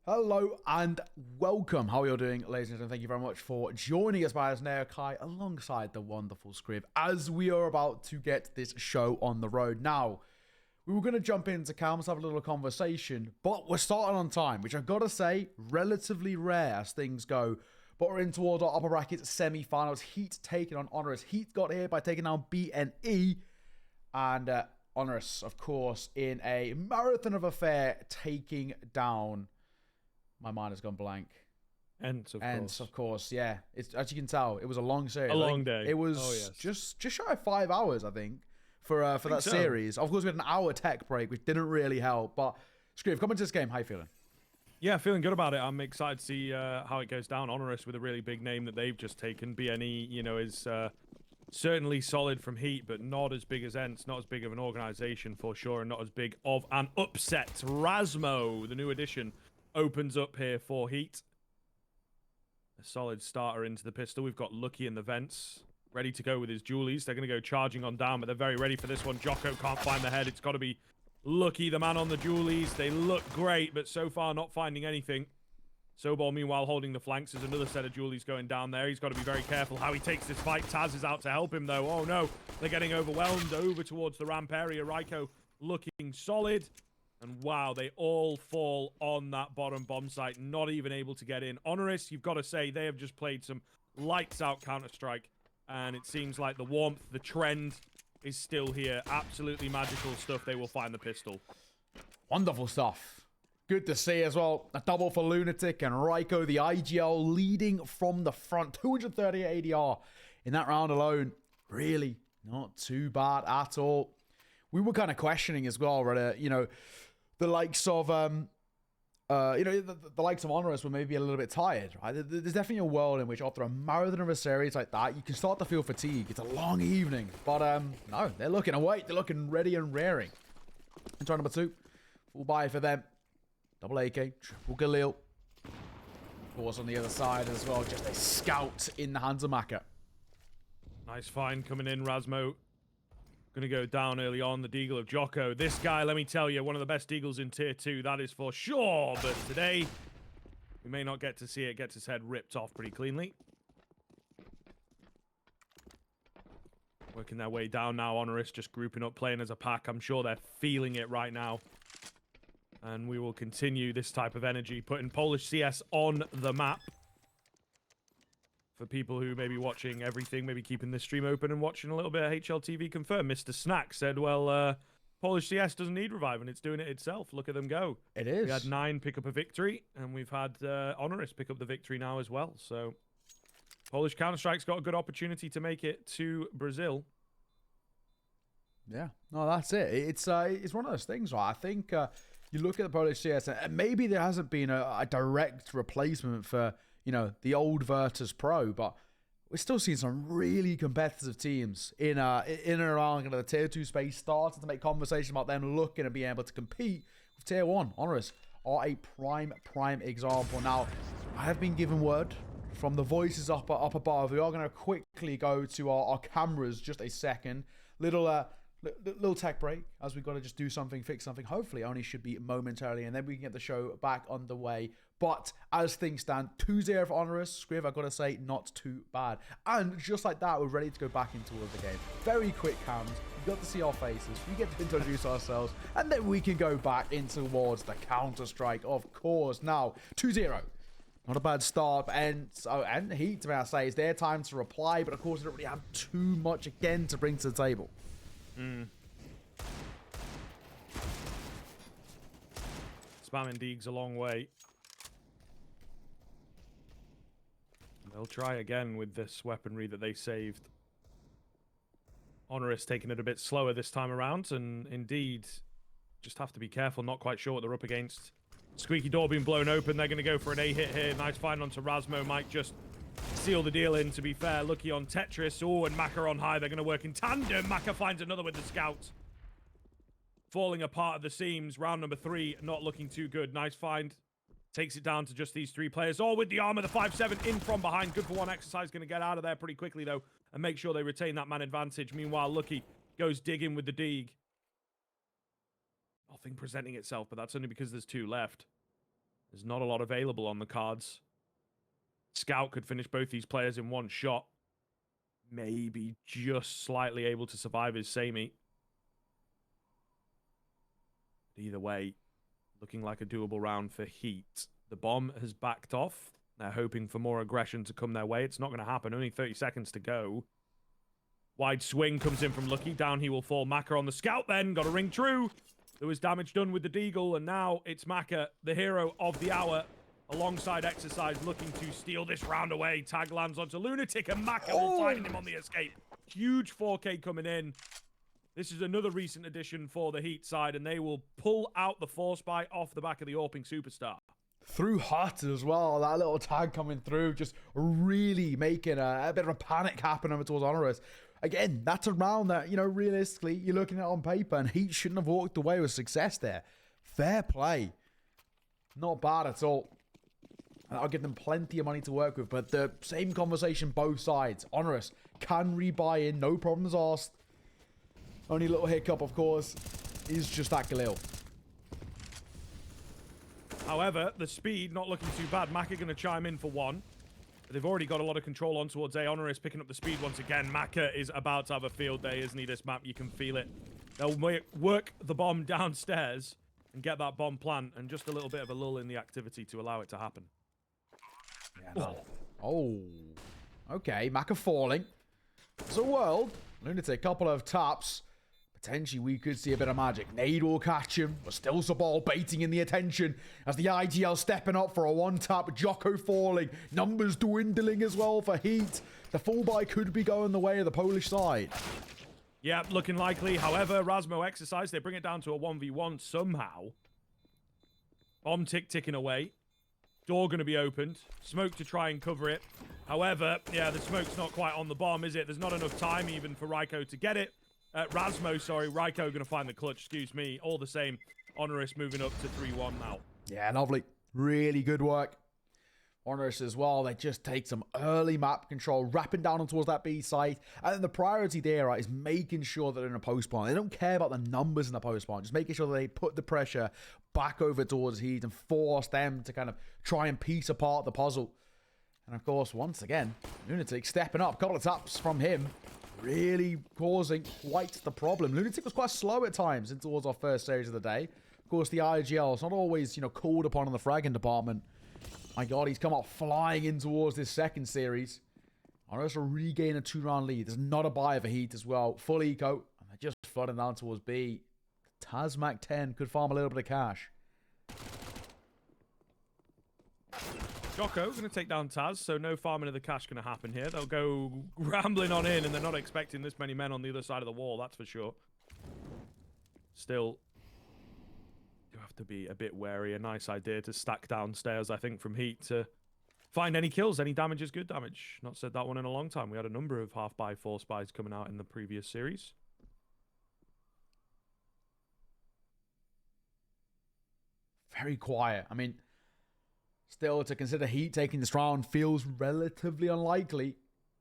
Hello and welcome. How are you doing, ladies and gentlemen? Thank you very much for joining us by Kai alongside the wonderful Scrib as we are about to get this show on the road. Now, we were going to jump into Calms, have a little conversation, but we're starting on time, which I've got to say, relatively rare as things go. But we're in towards our upper brackets semi-finals. HEET taking on HONORIS. HEET got here by taking down BNE. And HONORIS, of course, in a marathon of affair, taking down... My mind has gone blank. Ents, of course, yeah. It's, as you can tell, it was a long series. A long day. It was just shy of 5 hours, I think, for that series. Of course, we had an hour tech break, which didn't really help. But, Scriv, come into this game. How you feeling? Yeah, feeling good about it. I'm excited to see how it goes down. HONORIS with a really big name that they've just taken. BNE, you know, is certainly solid from HEET, but not as big as Ents. Not as big of an organization for sure, and not as big of an upset. Rasmo, the new addition, opens up here for HEET. A solid starter into the pistol. We've got Lucky in the vents, ready to go with his Julies. They're going to go charging on down, but they're very ready for this one. Jocko can't find the head. It's got to be Lucky, the man on the Julies. They look great, but so far not finding anything. Sobol, meanwhile, holding the flanks. There's another set of Julies going down there. He's got to be very careful how he takes this fight. Taz is out to help him, though. Oh, no. They're getting overwhelmed over towards the ramp area. Raiko looking solid. And wow, they all fall on that bottom bomb site, not even able to get in. HONORIS, you've got to say, they have just played some lights-out Counter-Strike. And it seems like the warmth, the trend is still here. Absolutely magical stuff. They will find the pistol. Wonderful stuff. Good to see as well. A double for Lunatic and Raiko, the IGL leading from the front. 238 ADR in that round alone. Really not too bad at all. We were kind of questioning as well, right? You know, the likes of, the likes of HONORIS were maybe a little bit tired, right? There's definitely a world in which after a marathon of a series like that, you can start to feel fatigue. It's a long evening, but no, they're looking awake. They're looking ready and raring. And try number 2, full buy for them. Double AK, triple Galil. Of course, on the other side as well, just a scout in the hands of Maka. Nice find coming in, Rasmo. Gonna go down early on, the Deagle of Jocko. This guy, let me tell you, one of the best Deagles in Tier 2, that is for sure. But today, we may not get to see it. Gets his head ripped off pretty cleanly. Working their way down now, HONORIS just grouping up, playing as a pack. I'm sure they're feeling it right now. And we will continue this type of energy, putting Polish CS on the map. For people who may be watching everything, maybe keeping this stream open and watching a little bit of HLTV confirm. Mr. Snack said, well, Polish CS doesn't need reviving. It's doing it itself. Look at them go. It is. We had 9 pick up a victory, and we've had HONORIS pick up the victory now as well. So, Polish Counter-Strike's got a good opportunity to make it to Brazil. Yeah, no, that's it. It's one of those things, right? I think you look at the Polish CS, and maybe there hasn't been a direct replacement for, you know, the old Virtus Pro, but we're still seeing some really competitive teams in and around kind of the Tier 2 space, starting to make conversation about them looking to be able to compete with Tier 1. HONORIS are a prime example. Now, I have been given word from the voices up above. We are going to quickly go to our cameras just a second. Little tech break as we've got to just do something, fix something. Hopefully only should be momentarily, and then we can get the show back underway. But as things stand, 2-0 for HONORIS. Scriv, I've got to say, not too bad. And just like that, we're ready to go back into the game. Very quick cams. You got to see our faces. We get to introduce ourselves, and then we can go back in towards the Counter-Strike, of course. Now, 2-0. Not a bad start, and HEET, may I say, it's their time to reply, but of course, they don't really have too much again to bring to the table. Spamming Deegs a long way. They'll try again with this weaponry that they saved. HONORIS taking it a bit slower this time around, and indeed, just have to be careful, not quite sure what they're up against. Squeaky door being blown open, they're going to go for an A-hit here. Nice find onto Rasmo, might just seal the deal in, to be fair. Lucky on Tetris. Oh, and Maka on high. They're going to work in tandem. Maka finds another with the scout. Falling apart at the seams. Round number 3, not looking too good. Nice find. Takes it down to just these 3 players. All with the armor, the 5-7 in from behind. Good for one exercise. Going to get out of there pretty quickly, though, and make sure they retain that man advantage. Meanwhile, Lucky goes digging with the Deeg. Nothing presenting itself, but that's only because there's 2 left. There's not a lot available on the cards. Scout could finish both these players in one shot. Maybe just slightly able to survive his Samey. Either way, looking like a doable round for HEET. The bomb has backed off. They're hoping for more aggression to come their way. It's not going to happen. Only 30 seconds to go. Wide swing comes in from Lucky. Down he will fall. Maka on the Scout then. Got a ring true. There was damage done with the Deagle. And now it's Maka, the hero of the hour, alongside Exercise, looking to steal this round away. Tag lands onto Lunatic, and Maka will find him on the escape. Huge 4K coming in. This is another recent addition for the HEET side, and they will pull out the Force Buy off the back of the Orping Superstar. Through HUT as well, that little tag coming through, just really making a bit of a panic happen over towards HONORIS. Again, that's a round that, you know, realistically, you're looking at it on paper, and HEET shouldn't have walked away with success there. Fair play. Not bad at all. I'll give them plenty of money to work with, but the same conversation both sides. HONORIS can rebuy in, no problems asked. Only little hiccup, of course, is just that Galil. However, the speed not looking too bad. Maka going to chime in for one. But they've already got a lot of control on towards A. HONORIS picking up the speed once again. Maka is about to have a field day, isn't he, this map? You can feel it. They'll work the bomb downstairs and get that bomb plant, and just a little bit of a lull in the activity to allow it to happen. Yeah, no. Oh. Okay, Maka falling. It's a world. Lunatic, couple of taps. Potentially, we could see a bit of magic. Nade will catch him, but still Sabal baiting in the attention as the IGL stepping up for a one-tap. Jocko falling. Numbers dwindling as well for HEET. The full buy could be going the way of the Polish side. Yeah, looking likely. However, Razmo Exercise, they bring it down to a 1v1 somehow. Bomb ticking away. Door going to be opened. Smoke to try and cover it. However, yeah, the smoke's not quite on the bomb, is it? There's not enough time even for Raiko to get it. Raiko going to find the clutch, excuse me. All the same, HONORIS moving up to 3-1 now. Yeah, lovely. Really good work. HONORIS as well, they just take some early map control, wrapping down on towards that B site. And then the priority there, right, is making sure that they're in a post plant. They don't care about the numbers in the post plant, just making sure that they put the pressure back over towards HEET and force them to kind of try and piece apart the puzzle. And of course, once again, Lunatic stepping up. A couple of taps from him, really causing quite the problem. Lunatic was quite slow at times in towards our first series of the day. Of course, the IGL is not always, you know, called upon in the fragging department. My God, he's come up flying in towards this second series. HONORIS will regain a 2-round lead. There's not a buy for HEET as well. Full eco. And they're just flooding down towards B. Tazmac 10 could farm a little bit of cash. Jocko going to take down Taz, so no farming of the cash going to happen here. They'll go rambling on in, and they're not expecting this many men on the other side of the wall, that's for sure. Still, you have to be a bit wary. A nice idea to stack downstairs, I think, from HEET to find any kills. Any damage is good damage. Not said that one in a long time. We had a number of half-buy, force buys coming out in the previous series. Very quiet. I mean, still, to consider HEET taking this round feels relatively unlikely.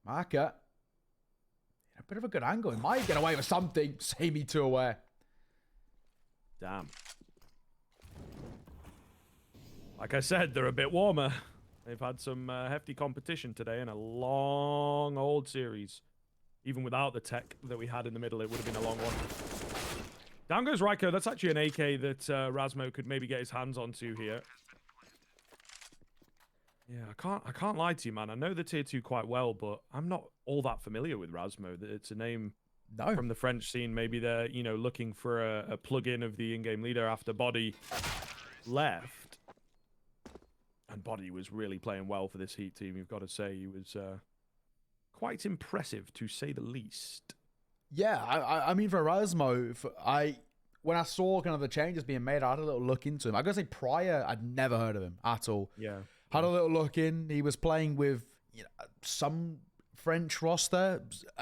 Maka, a bit of a good angle. He might get away with something. Samey too aware. Damn. Like I said, they're a bit warmer. They've had some hefty competition today in a long old series. Even without the tech that we had in the middle, it would have been a long one. Down goes Raiko. That's actually an AK that Razmo could maybe get his hands onto here. Yeah, I can't lie to you, man. I know the tier 2 quite well, but I'm not all that familiar with Razmo. It's a name from the French scene. Maybe they're, you know, looking for a plug-in of the in-game leader after Body left. And Body was really playing well for this HEET team. You've got to say he was quite impressive, to say the least. Yeah, I mean, for Razmo, when I saw kind of the changes being made, I had a little look into him. I gotta say, prior, I'd never heard of him at all. Yeah. Had a little look in. He was playing with, you know, some French roster,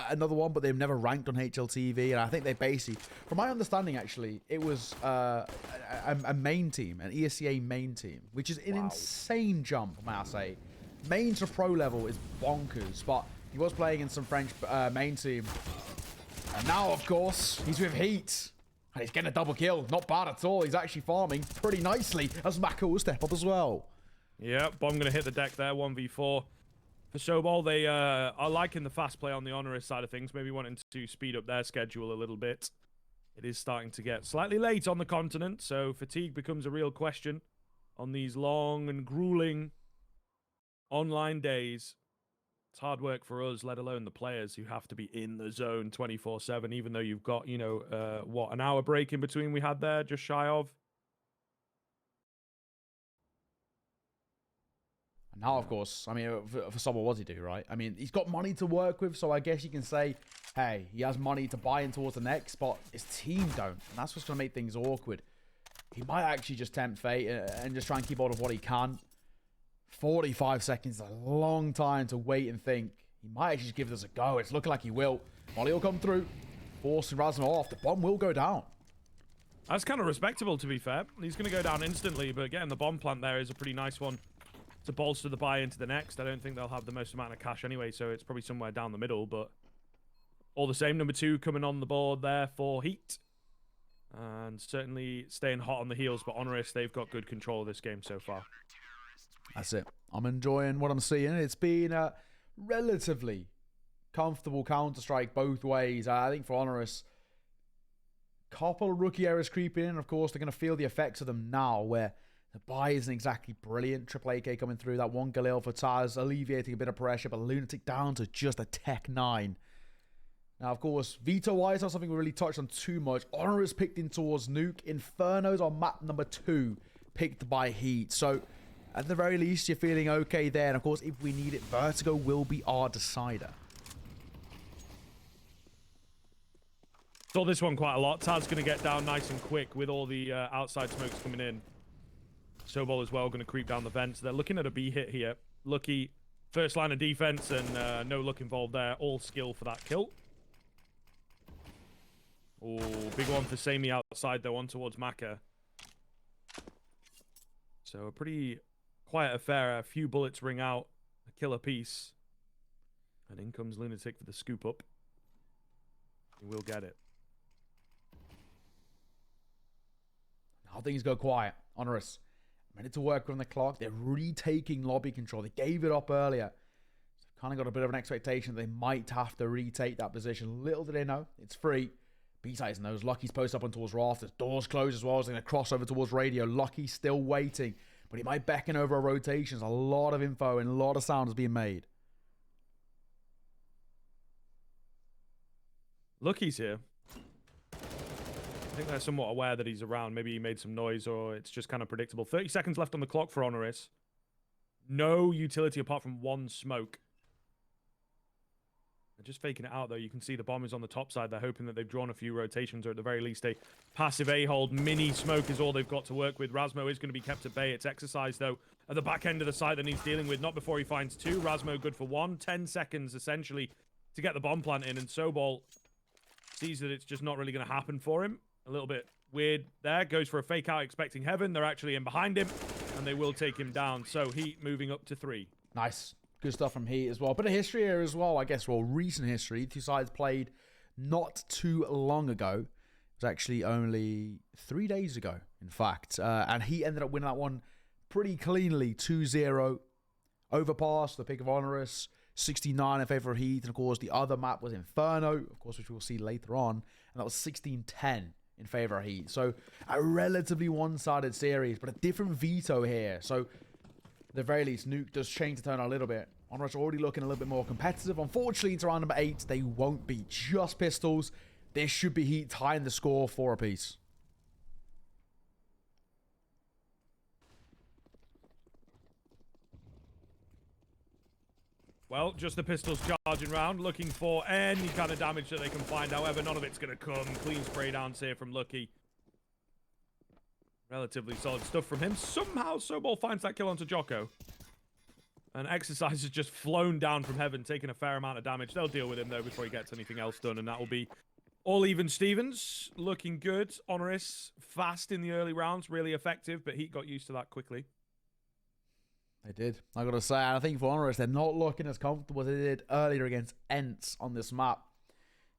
another one, but they've never ranked on HLTV. And I think they basically, from my understanding, actually, it was a main team, an ESCA main team, which is an insane jump, may I say. Main to pro level is bonkers, but he was playing in some French main team. And now, of course, he's with HEET. And he's getting a double kill. Not bad at all. He's actually farming pretty nicely as Mako will step up as well. Yeah, Bomb going to hit the deck there, 1v4. For Sobol, they are liking the fast play on the Honoris side of things, maybe wanting to speed up their schedule a little bit. It is starting to get slightly late on the continent, so fatigue becomes a real question on these long and grueling online days. It's hard work for us, let alone the players who have to be in the zone 24/7, even though you've got, you know, what, an hour break in between we had there, just shy of. And now, of course, I mean, for Sobol, what does he do, right? I mean, he's got money to work with, so I guess you can say, hey, he has money to buy in towards the next, but his team don't. And that's what's going to make things awkward. He might actually just tempt fate and just try and keep hold of what he can. 45 seconds is a long time to wait and think. He might actually just give this a go. It's looking like he will. Molly will come through, forcing Razmo off. The bomb will go down. That's kind of respectable, to be fair. He's going to go down instantly, but getting the bomb plant there is a pretty nice one to bolster the buy into the next. I don't think they'll have the most amount of cash anyway, so it's probably somewhere down the middle, but all the same, number 2 coming on the board there for HEET. And certainly staying hot on the heels, but Honoris, they've got good control of this game so far. That's it. I'm enjoying what I'm seeing. It's been a relatively comfortable Counter-Strike both ways. I think for Honoris, couple of rookie errors creeping in. Of course, they're going to feel the effects of them now, where the buy isn't exactly brilliant. Triple AK coming through. That one Galil for Taz, alleviating a bit of pressure, but Lunatic down to just a Tech 9. Now, of course, veto-wise, not something we really touched on too much. Honoris picked in towards Nuke. Inferno's on map number 2, picked by HEET. So, at the very least, you're feeling okay there. And, of course, if we need it, Vertigo will be our decider. Saw this one quite a lot. Tad's going to get down nice and quick with all the outside smokes coming in. Sobol as well going to creep down the vents. They're looking at a B hit here. Lucky, first line of defense and no luck involved there. All skill for that kill. Oh, big one for Sammy outside, though, on towards Maka. So a pretty quiet affair. A few bullets ring out. A kill apiece. And in comes Lunatic for the scoop up. He will get it. Now things go quiet. Honoris, minute to work on the clock. They're retaking lobby control. They gave it up earlier. So kind of got a bit of an expectation they might have to retake that position. Little do they know, it's free. B-Sides knows. Lucky's post up on towards Rafters. Doors closed as well. He's going to cross over towards Radio. Lucky still waiting. But he might beckon over a rotation. There's a lot of info and a lot of sound is being made. Lucky's here. I think they're somewhat aware that he's around. Maybe he made some noise or it's just kind of predictable. 30 seconds left on the clock for Honoris. No utility apart from one smoke. They're just faking it out, though. You can see the bomb is on the top side. They're hoping that they've drawn a few rotations or at the very least a passive A-hold. Mini smoke is all they've got to work with. Razmo is going to be kept at bay. It's exercise, though, at the back end of the site that he's dealing with. Not before he finds 2. Razmo good for 1. 10 seconds, essentially, to get the bomb plant in. And Sobol sees that it's just not really going to happen for him. A little bit weird there. Goes for a fake out expecting heaven. They're actually in behind him. And they will take him down. So HEET moving up to 3. Nice. Good stuff from HEET as well. Bit of history here as well, I guess. Well, recent history. Two sides played not too long ago. It was actually only 3 days ago, in fact. And HEET ended up winning that one pretty cleanly. 2-0. Overpass, the pick of Honoris. 69 in favor of HEET. And, of course, the other map was Inferno, of course, which we'll see later on. And that was 16-10 in favor of HEET. So, a relatively one-sided series, but a different veto here. So, at the very least, Nuke does change the tone a little bit. Honoris already looking a little bit more competitive. Unfortunately, into round number 8, they won't be just pistols. This should be HEET tying the score 4 apiece. Well, just the pistols charging round, looking for any kind of damage that they can find. However, none of it's going to come. Clean spray downs here from Lucky. Relatively solid stuff from him. Somehow, Sobol finds that kill onto Jocko. And Exercise has just flown down from heaven, taking a fair amount of damage. They'll deal with him, though, before he gets anything else done. And that will be all even Stevens. Looking good. Honoris, fast in the early rounds. Really effective, but HEET got used to that quickly. They did. I got to say, I think for Honoris, they're not looking as comfortable as they did earlier against Ents on this map.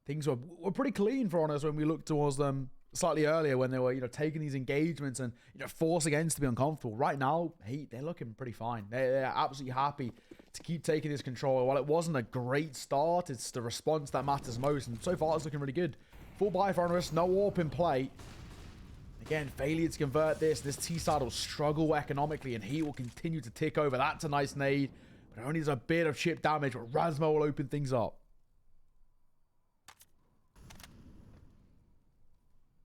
Things were pretty clean for Honoris when we looked towards them slightly earlier when they were, taking these engagements and, forcing ends to be uncomfortable. Right now, Heat, they're looking pretty fine. They're absolutely happy to keep taking this control. While it wasn't a great start, it's the response that matters most. And so far, it's looking really good. Full buy for HONORIS, no AWP in play. Again, failure to convert this T-side will struggle economically, and Heat will continue to tick over. That's a nice nade, but it only does a bit of chip damage, but Razmo will open things up.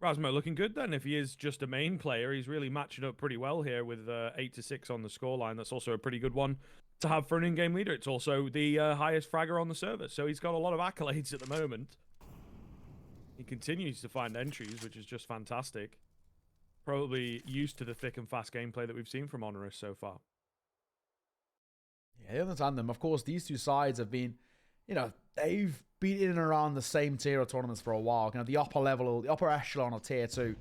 Razmo looking good then. If he is just a main player, he's really matching up pretty well here with 8-6 on the scoreline. That's also a pretty good one to have for an in-game leader. It's also the highest fragger on the server, so he's got a lot of accolades at the moment. He continues to find entries, which is just fantastic. Probably used to the thick and fast gameplay that we've seen from HONORIS so far. Yeah, they understand them. Of course, these two sides have been, they've been in and around the same tier of tournaments for a while. The upper level, the upper echelon of tier 2.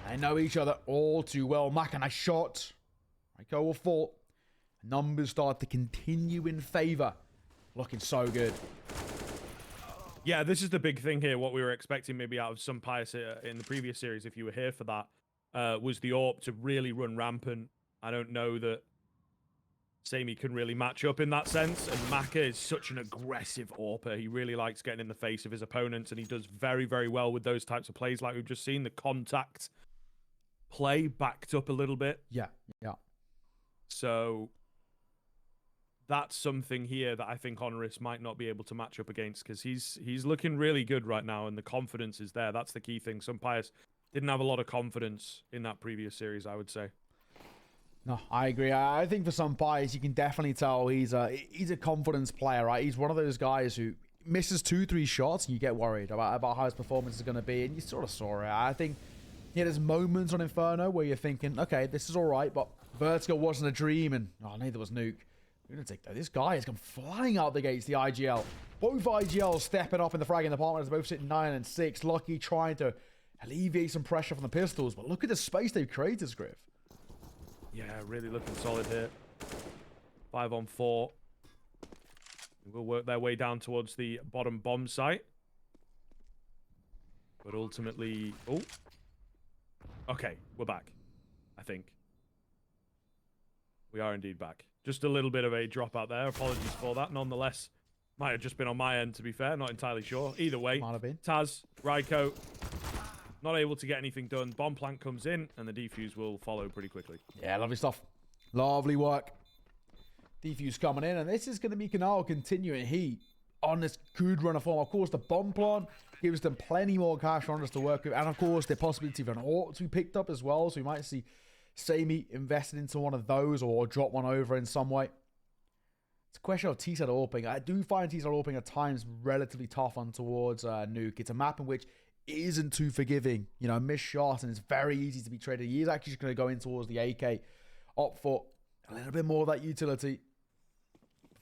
They know each other all too well. Mac, a nice shot. Rico will fall. Numbers start to continue in favor. Looking so good. Yeah, this is the big thing here. What we were expecting maybe out of some Pius in the previous series, if you were here for that, was the AWP to really run rampant. I don't know that Sammy can really match up in that sense, and Maka is such an aggressive AWPer. He really likes getting in the face of his opponents, and he does very, very well with those types of plays like we've just seen. The contact play backed up a little bit. Yeah. So that's something here that I think HONORIS might not be able to match up against, because he's looking really good right now, and the confidence is there. That's the key thing. Some Pius didn't have a lot of confidence in that previous series, I would say. No, I agree. I think for some Pius, you can definitely tell he's a confidence player, right? He's one of those guys who misses 2-3 shots, and you get worried about how his performance is going to be, and you sort of saw it. I think there's moments on Inferno where you're thinking, okay, this is all right, but Vertigo wasn't a dream, and neither was Nuke. Lunatic, though, this guy has come flying out the gates, the IGL. Both IGLs stepping up in the fragging department as both sitting 9 and 6. Lucky trying to alleviate some pressure from the pistols, but look at the space they've created, Scriff. Yeah, really looking solid here. 5 on 4. Will work their way down towards the bottom bomb site. But ultimately... Oh. Okay, we're back. I think. We are indeed back. Just a little bit of a drop out there. Apologies for that. Nonetheless, might have just been on my end, to be fair. Not entirely sure. Either way, Might have been. Taz, Raiko, not able to get anything done. Bomb plant comes in, and the defuse will follow pretty quickly. Yeah, lovely stuff. Lovely work. Defuse coming in, and this is going to be Canal continuing Heat on this good run of form. Of course, the bomb plant gives them plenty more cash runners to work with, and of course, the possibility of an AWP to be picked up as well, so we might see Sammy invested into one of those or drop one over in some way. It's a question of T-side AWPing. I do find T-side AWPing at times relatively tough on towards Nuke. It's a map in which isn't too forgiving. A missed shot, and it's very easy to be traded. He is actually just going to go in towards the AK, opt for a little bit more of that utility.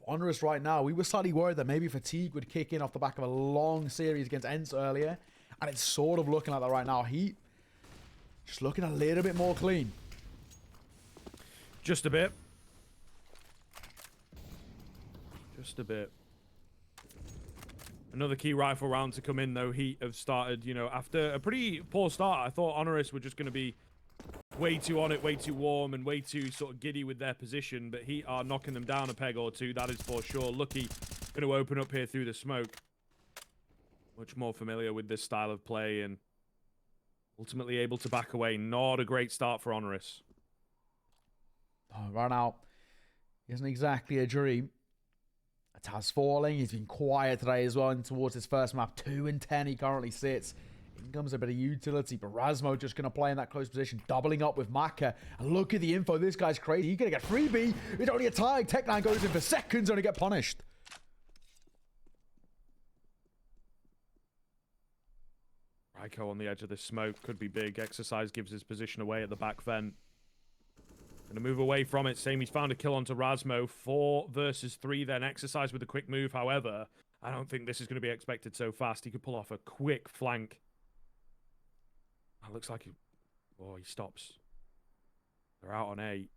HONORIS right now, we were slightly worried that maybe fatigue would kick in off the back of a long series against Ents earlier, and it's sort of looking like that right now. Heat just looking a little bit more clean. Just a bit. Just a bit. Another key rifle round to come in, though. Heat have started, after a pretty poor start. I thought HONORIS were just going to be way too on it, way too warm, and way too sort of giddy with their position, but Heat are knocking them down a peg or two, that is for sure. Lucky going to open up here through the smoke. Much more familiar with this style of play, and ultimately able to back away. Not a great start for HONORIS. Run out isn't exactly a dream. Taz falling. He's been quiet today as well, and towards his first map. 2 and 10 he currently sits. In comes a bit of utility, but Razmo just going to play in that close position, doubling up with Maka. And look at the info. This guy's crazy. He's going to get freebie. It's only a tag. Tech9 goes in for seconds, only get punished. Raiko on the edge of this smoke could be big. Exercise gives his position away at the back vent. Going to move away from it. Samy's found a kill onto Razmo. 4 versus 3 then. Exercise with a quick move. However, I don't think this is going to be expected so fast. He could pull off a quick flank. That looks like he stops. They're out on 8.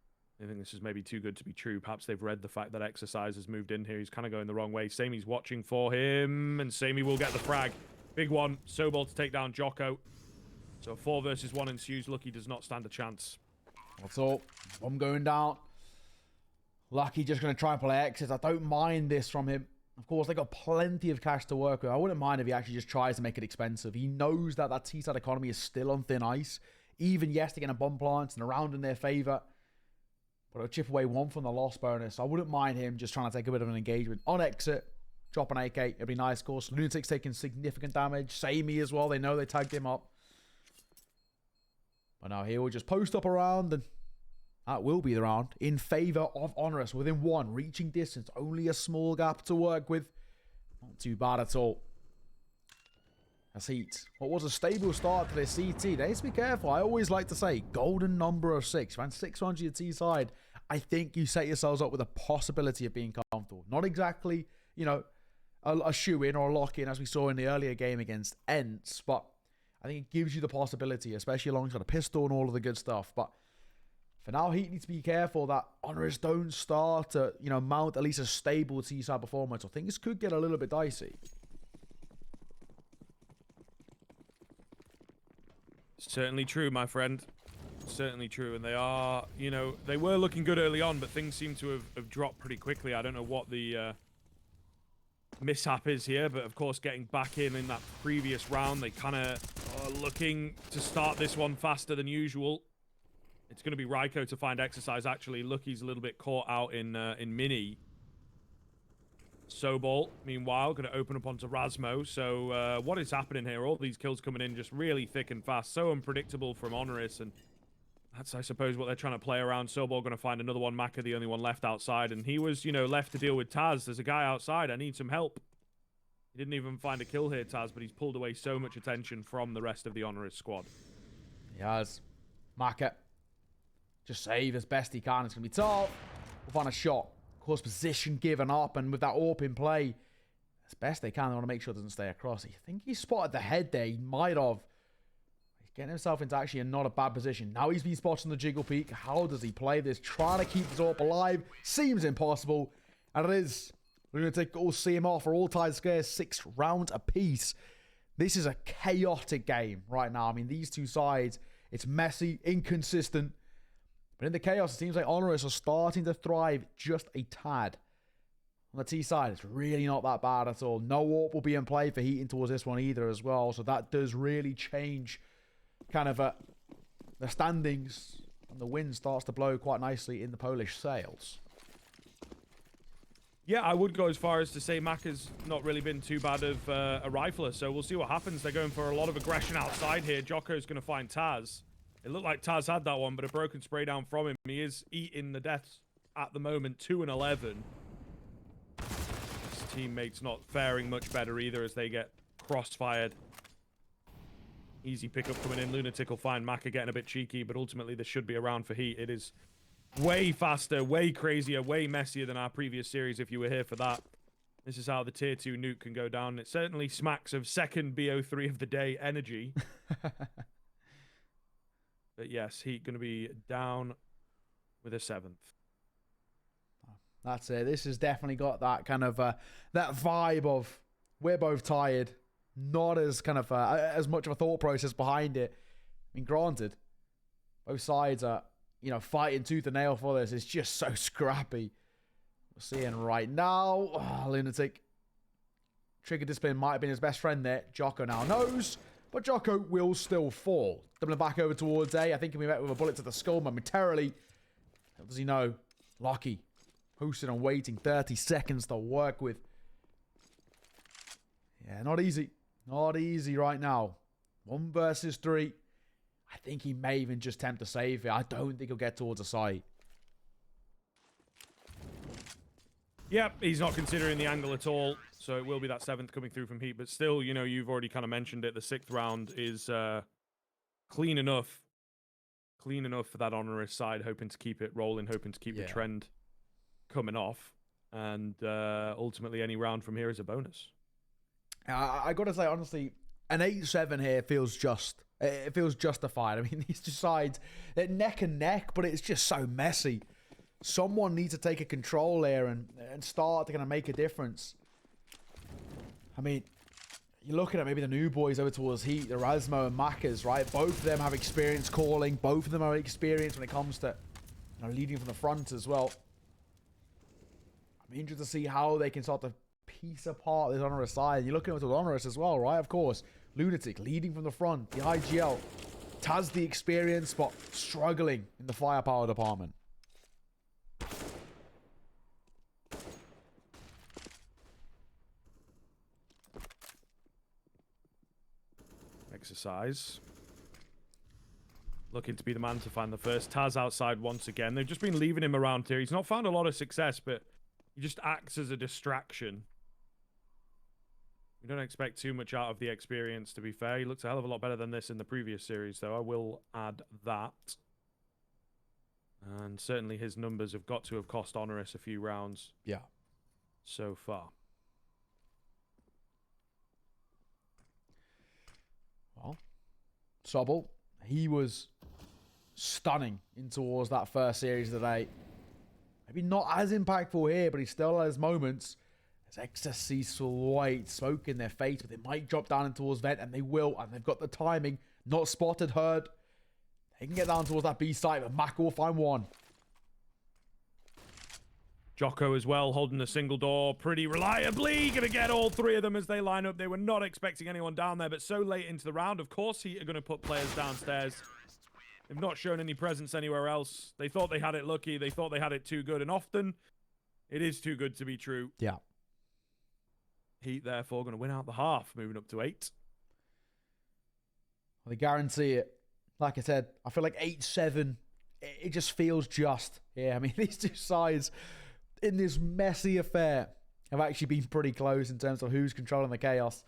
I think this is maybe too good to be true. Perhaps they've read the fact that Exercise has moved in here. He's kind of going the wrong way. Samy's watching for him, and Sammy will get the frag. Big one. Sobol to take down Jocko. So 4 versus 1 ensues. Lucky does not stand a chance. That's all. I'm going down. Lucky just going to try and play exits. I don't mind this from him. Of course, they got plenty of cash to work with. I wouldn't mind if he actually just tries to make it expensive. He knows that that T-side economy is still on thin ice. Even, yes, they're going to bomb plants and around in their favor. But it'll chip away 1 from the loss bonus. I wouldn't mind him just trying to take a bit of an engagement. On exit, drop an AK. It'd be nice, of course. Lunatic's taking significant damage. Samey as well. They know they tagged him up. But now he will just post up around, and that will be the round in favor of HONORIS. Within 1, reaching distance. Only a small gap to work with. Not too bad at all. That's HEET. What was a stable start to this CT. They need to be careful. I always like to say, golden number of 6. Around 600 your T side, I think you set yourselves up with a possibility of being comfortable. Not exactly, you know, a shoe-in or a lock-in as we saw in the earlier game against Ents, but I think it gives you the possibility, especially alongside a pistol and all of the good stuff. But for now, HEET needs to be careful that HONORIS don't start to, you know, mount at least a stable T-side performance, or things could get a little bit dicey. Certainly true, my friend. Certainly true. And they are, you know, they were looking good early on, but things seem to have dropped pretty quickly. I don't know what the mishap is here, but of course, getting back in that previous round, they kind of are looking to start this one faster than usual. It's going to be Ryko to find exercise, actually. Lucky's a little bit caught out in mini. Sobol, meanwhile, going to open up onto Rasmo. So what is happening here? All these kills coming in just really thick and fast. So unpredictable from HONORIS. And that's, I suppose, what they're trying to play around. Sobol going to find another one. Maka, the only one left outside. And he was, you know, left to deal with Taz. There's a guy outside. I need some help. He didn't even find a kill here, Taz, but he's pulled away so much attention from the rest of the HONORIS squad. He has. Maka. Just save as best he can. It's going to be tough. We'll find a shot. Of course, position given up, and with that AWP in play, as best they can, they want to make sure it doesn't stay across. I think he spotted the head there. He might have. He's getting himself into actually not a bad position. Now he's been spotted on the jiggle peak. How does he play this? Trying to keep this AWP alive. Seems impossible. And it is. We're going to take all CM off. We're all tied scarce. 6 rounds apiece. This is a chaotic game right now. I mean, these two sides, it's messy, inconsistent. But in the chaos, it seems like HONORIS are starting to thrive just a tad. On the T side, it's really not that bad at all. No AWP will be in play for HEET towards this one either as well. So that does really change kind of the standings. And the wind starts to blow quite nicely in the Polish sails. Yeah, I would go as far as to say Maka's not really been too bad of a rifler. So we'll see what happens. They're going for a lot of aggression outside here. Jocko's going to find Taz. It looked like Taz had that one, but a broken spray down from him. He is eating the deaths at the moment, 2 and 11. His teammates not faring much better either as they get crossfired. Easy pickup coming in. Lunatic will find Maka getting a bit cheeky, but ultimately this should be a round for HEET. It is way faster, way crazier, way messier than our previous series if you were here for that. This is how the tier 2 nuke can go down. It certainly smacks of second BO3 of the day energy. But yes, HEET going to be down with a 7th. That's it. This has definitely got that kind of that vibe of we're both tired. Not as kind of as much of a thought process behind it. I mean, granted, both sides are, you know, fighting tooth and nail for this. It's just so scrappy. We're seeing right now. Oh, Lunatic. Trigger discipline might have been his best friend there. Jocko now knows. But Jocko will still fall. Doubling back over towards A. I think he'll be met with a bullet to the skull momentarily. How does he know? Lucky. Posted and waiting. 30 seconds to work with. Yeah, not easy. Not easy right now. 1 versus 3. I think he may even just attempt to save it. I don't think he'll get towards a site. Yep, he's not considering the angle at all. So it will be that 7th coming through from HEET. But still, you know, you've already kind of mentioned it. The 6th round is clean enough. Clean enough for that HONORIS side. Hoping to keep it rolling. Hoping to keep the trend coming off. And ultimately, any round from here is a bonus. I got to say, honestly, an 8-7 here feels just. It feels justified. I mean, these two sides, they're neck and neck, but it's just so messy. Someone needs to take a control there and start to kind of make a difference. I mean, you're looking at maybe the new boys over towards Heat, the Rasmo and Mackers, right? Both of them have experience calling. Both of them have experience when it comes to leading from the front as well. I'm interested to see how they can start to piece apart this HONORIS side. You're looking at HONORIS as well, right? Of course. Lunatic leading from the front. The IGL has the experience, but struggling in the firepower department. Exercise. Looking to be the man to find the first. Taz outside once again. They've just been leaving him around here. He's not found a lot of success, but he just acts as a distraction. We don't expect too much out of the experience, to be fair. He looks a hell of a lot better than this in the previous series, though. I will add that. And certainly his numbers have got to have cost HONORIS a few rounds. Yeah. So far. Well, Sobel, he was stunning in towards that first series of the day. Maybe not as impactful here, but he still has moments. There's ecstasy, slight smoke in their face, but they might drop down in towards vent, and they will, and they've got the timing. Not spotted, heard. They can get down towards that B site, but Mac will find one. Jocko as well, holding the single door pretty reliably. Going to get all three of them as they line up. They were not expecting anyone down there, but so late into the round, of course, Heat are going to put players downstairs. They've not shown any presence anywhere else. They thought they had it lucky. They thought they had it too good, and often it is too good to be true. Yeah. Heat, therefore, going to win out the half, moving up to 8. Well, they guarantee it. Like I said, I feel like 8-7, it just feels just. Yeah, I mean, these two sides in this messy affair have actually been pretty close in terms of who's controlling the chaos.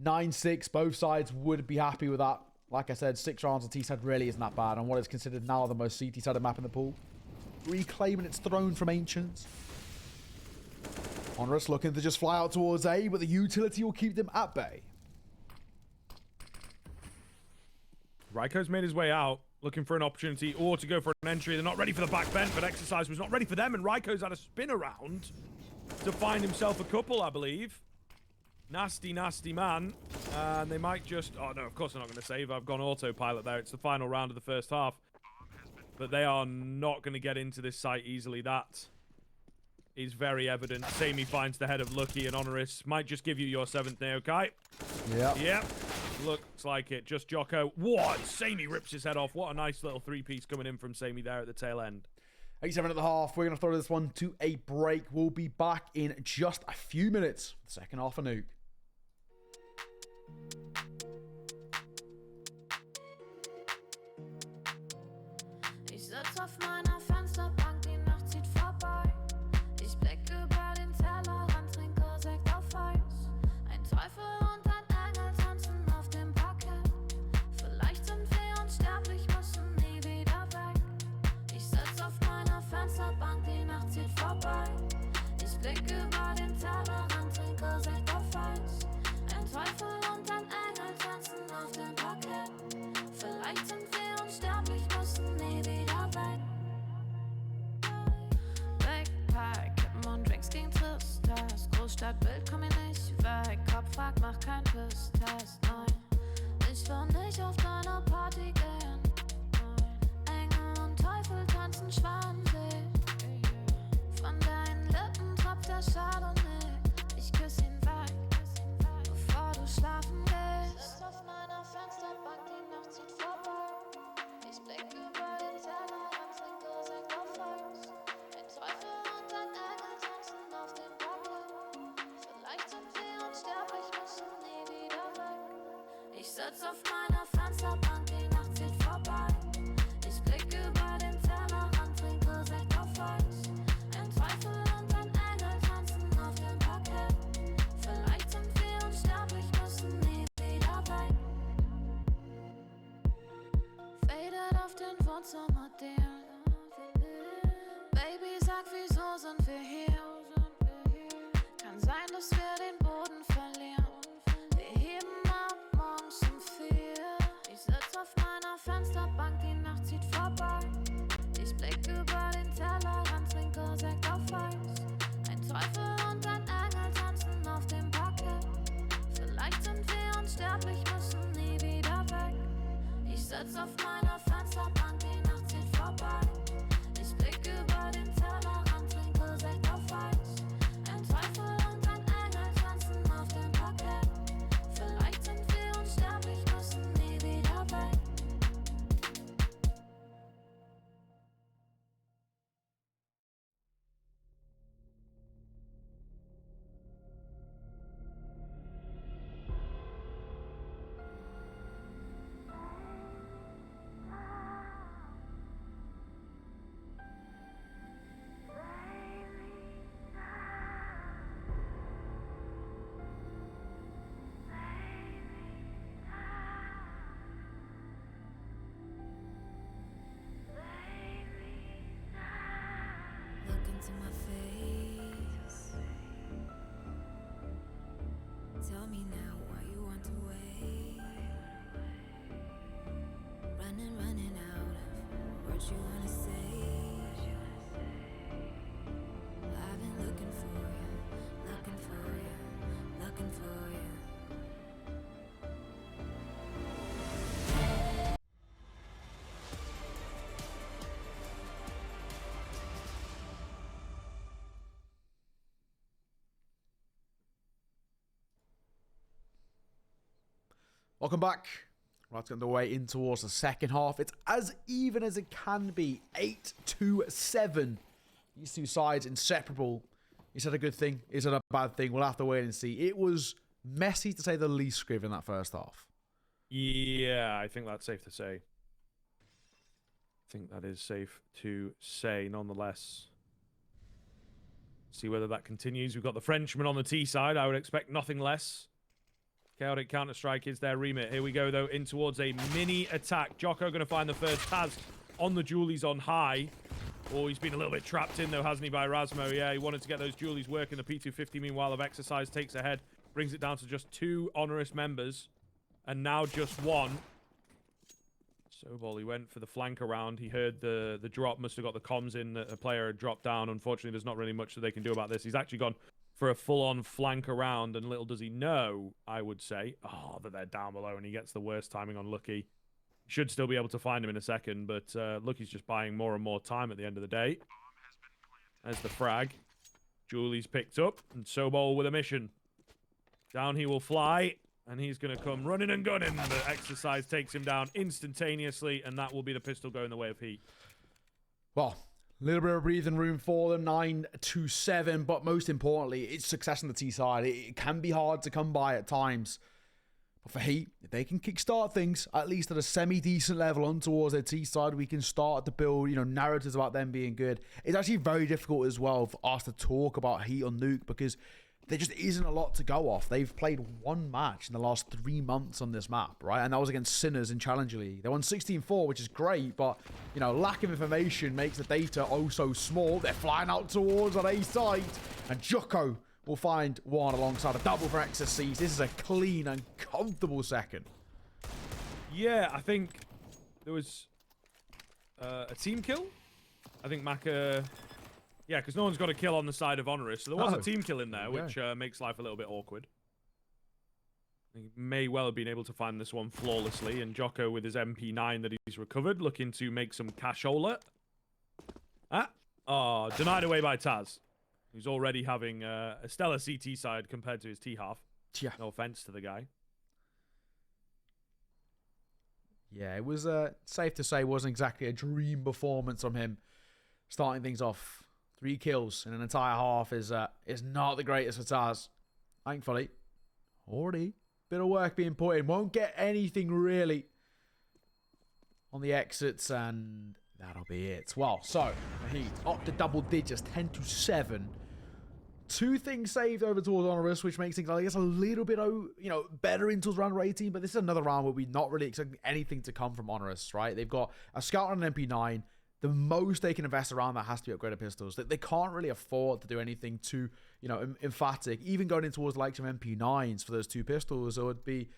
9-6, both sides would be happy with that. Like I said, 6 rounds of T-side really isn't that bad on what is considered now the most CT-sided map in the pool. Reclaiming its throne from Ancients. HONORIS looking to just fly out towards A, but the utility will keep them at bay. Raiko's made his way out, looking for an opportunity or to go for an entry. They're not ready for the back bend, but Exercise was not ready for them, and Raiko's had a spin around to find himself a couple, I believe. Nasty, nasty man. And they might just... Oh, no, of course they're not going to save. I've gone autopilot there. It's the final round of the first half. But they are not going to get into this site easily. That is very evident. Sammy finds the head of Lucky, and HONORIS might just give you your 7th Neokai. Yeah. Yep. Looks like it. Just Jocko. What? Sammy rips his head off. What a nice little 3-piece coming in from Sammy there at the tail end. 8-7 at the half. We're going to throw this one to a break. We'll be back in just a few minutes. The second half of Nuke. Ich sitz auf meiner Fensterbank, die Nacht zieht vorbei. Ich blicke über den Tellerrand, trinke Sekt auf Eis. Ein Teufel und ein Engel tanzen auf dem Parkett. Vielleicht sind wir unsterblich, müssen nie wieder weg. Ich sitz auf meiner Fensterbank, die Nacht zieht vorbei. Ich blicke über den Tellerrand, trinke Sekt auf Eis. Ein Teufel und ein Engel tanzen auf dem Parkett. Vielleicht sind wir unsterblich, müssen nie wieder weg. Backpack, Kippen und Drinks gegen Tristesse. Großstadtbild, komm mir nicht weg. Kopf fragt, mach kein Pisstest, nein. Ich will nicht auf deine Party gehen. Engel und Teufel tanzen schwanzig. Von deinen Lippen tropft der Chardonnay. Ich küss ihn weg, bevor du schlafen gehst. Sitz auf meiner Fensterbank, die Nacht zieht vorbei. Ich blicke über den Tellerrand, trinke Sekt auf Eis. Ein Teufel und ein Engel tanzen auf dem Parkett. Vielleicht sind wir unsterblich, müssen nie wieder weg. Ich sitz auf meiner Fensterbank, die Nacht zieht vorbei. Ich blicke über den Tellerrand, trinke Sekt auf Eis. Ein Teufel und ein Engel tanzen auf dem Parkett. Vielleicht sind wir unsterblich, müssen nie wieder weg. Faded auf den Wohnzimmerdielen. Baby, sag, wieso sind wir hier? Kann sein, dass wir den Boden verlieren. Wir heben ab morgens um 4. Ich sitz auf meiner Fensterbank, die Nacht zieht vorbei. Ich blick über den Tellerrand, trinke Sekt auf Eis. Ein Teufel und ein Engel tanzen auf dem Parkett. Vielleicht Vielleicht sind wir unsterblich, müssen nie wieder weg. Ich sitz auf meiner Fensterbank, die Nacht zieht vorbei. Ich blick über den Tellerrand, trinke Sekt auf Eis. Ein Teufel und ein Engel tanzen auf dem Parkett. Vielleicht sind wir unsterblich, müssen nie wieder weg. Look into my face. Tell me now why you want to wait. Running out of words you wanna say. I've been looking for you, looking for you, looking for you. Welcome back. Right, getting the way in towards the second half. It's as even as it can be. 8-7. These two sides inseparable. Is that a good thing? Is it a bad thing? We'll have to wait and see. It was messy to say the least, Scriv, in that first half. Yeah, I think that's safe to say. I think that is safe to say, nonetheless. See whether that continues. We've got the Frenchman on the T side. I would expect nothing less. Chaotic Counter-Strike is their remit. Here we go, though, in towards a mini attack. Jocko going to find the first. Taz on the Julies on high. Oh, he's been a little bit trapped in, though, hasn't he, by Rasmo? Yeah, he wanted to get those Julies working. The P250, meanwhile, of Exercise takes ahead. Brings it down to just 2 Honoris members. And now just 1. Sobol, he went for the flank around. He heard the drop. Must have got the comms in that a player had dropped down. Unfortunately, there's not really much that they can do about this. He's actually gone for a full-on flank around, and little does he know, I would say, that they're down below, and he gets the worst timing on Lucky. Should still be able to find him in a second, but Lucky's just buying more and more time at the end of the day. There's the frag. Julie's picked up, and Sobol with a mission. Down he will fly, and he's going to come running and gunning. The Exercise takes him down instantaneously, and that will be the pistol going the way of HEET. Well, a little bit of breathing room for them, 9-7, but most importantly, it's success on the T side. It can be hard to come by at times. But for HEET, if they can kickstart things, at least at a semi-decent level on towards their T side, we can start to build, narratives about them being good. It's actually very difficult as well for us to talk about HEET on Nuke because there just isn't a lot to go off. They've played 1 match in the last 3 months on this map, right? And that was against Sinners in Challenger League. They won 16-4, which is great, but, lack of information makes the data oh so small. They're flying out towards on A side, and Jocko will find one alongside a double for XSCs. This is a clean and comfortable second. Yeah, I think there was a team kill. I think Maka... Yeah, because no one's got a kill on the side of Honoris. So there was a team kill in there, which makes life a little bit awkward. He may well have been able to find this one flawlessly. And Jocko with his MP9 that he's recovered, looking to make some cashola. Denied away by Taz, who's already having a stellar CT side compared to his T half. Yeah. No offense to the guy. Yeah, it was safe to say wasn't exactly a dream performance from him. Starting things off. 3 kills in an entire half is not the greatest for Taz. Thankfully, already bit of work being put in. Won't get anything really on the exits, and that'll be it. Well, so HEET up to double digits, 10-7. 2 things saved over towards Honoris, which makes things, I guess, a little bit, better into round 18. But this is another round where we're not really expecting anything to come from Honoris, right? They've got a Scout and an MP9. The most they can invest around that has to be upgraded pistols. They can't really afford to do anything too, emphatic. Even going in towards the likes of MP9s for those 2 pistols, it would be,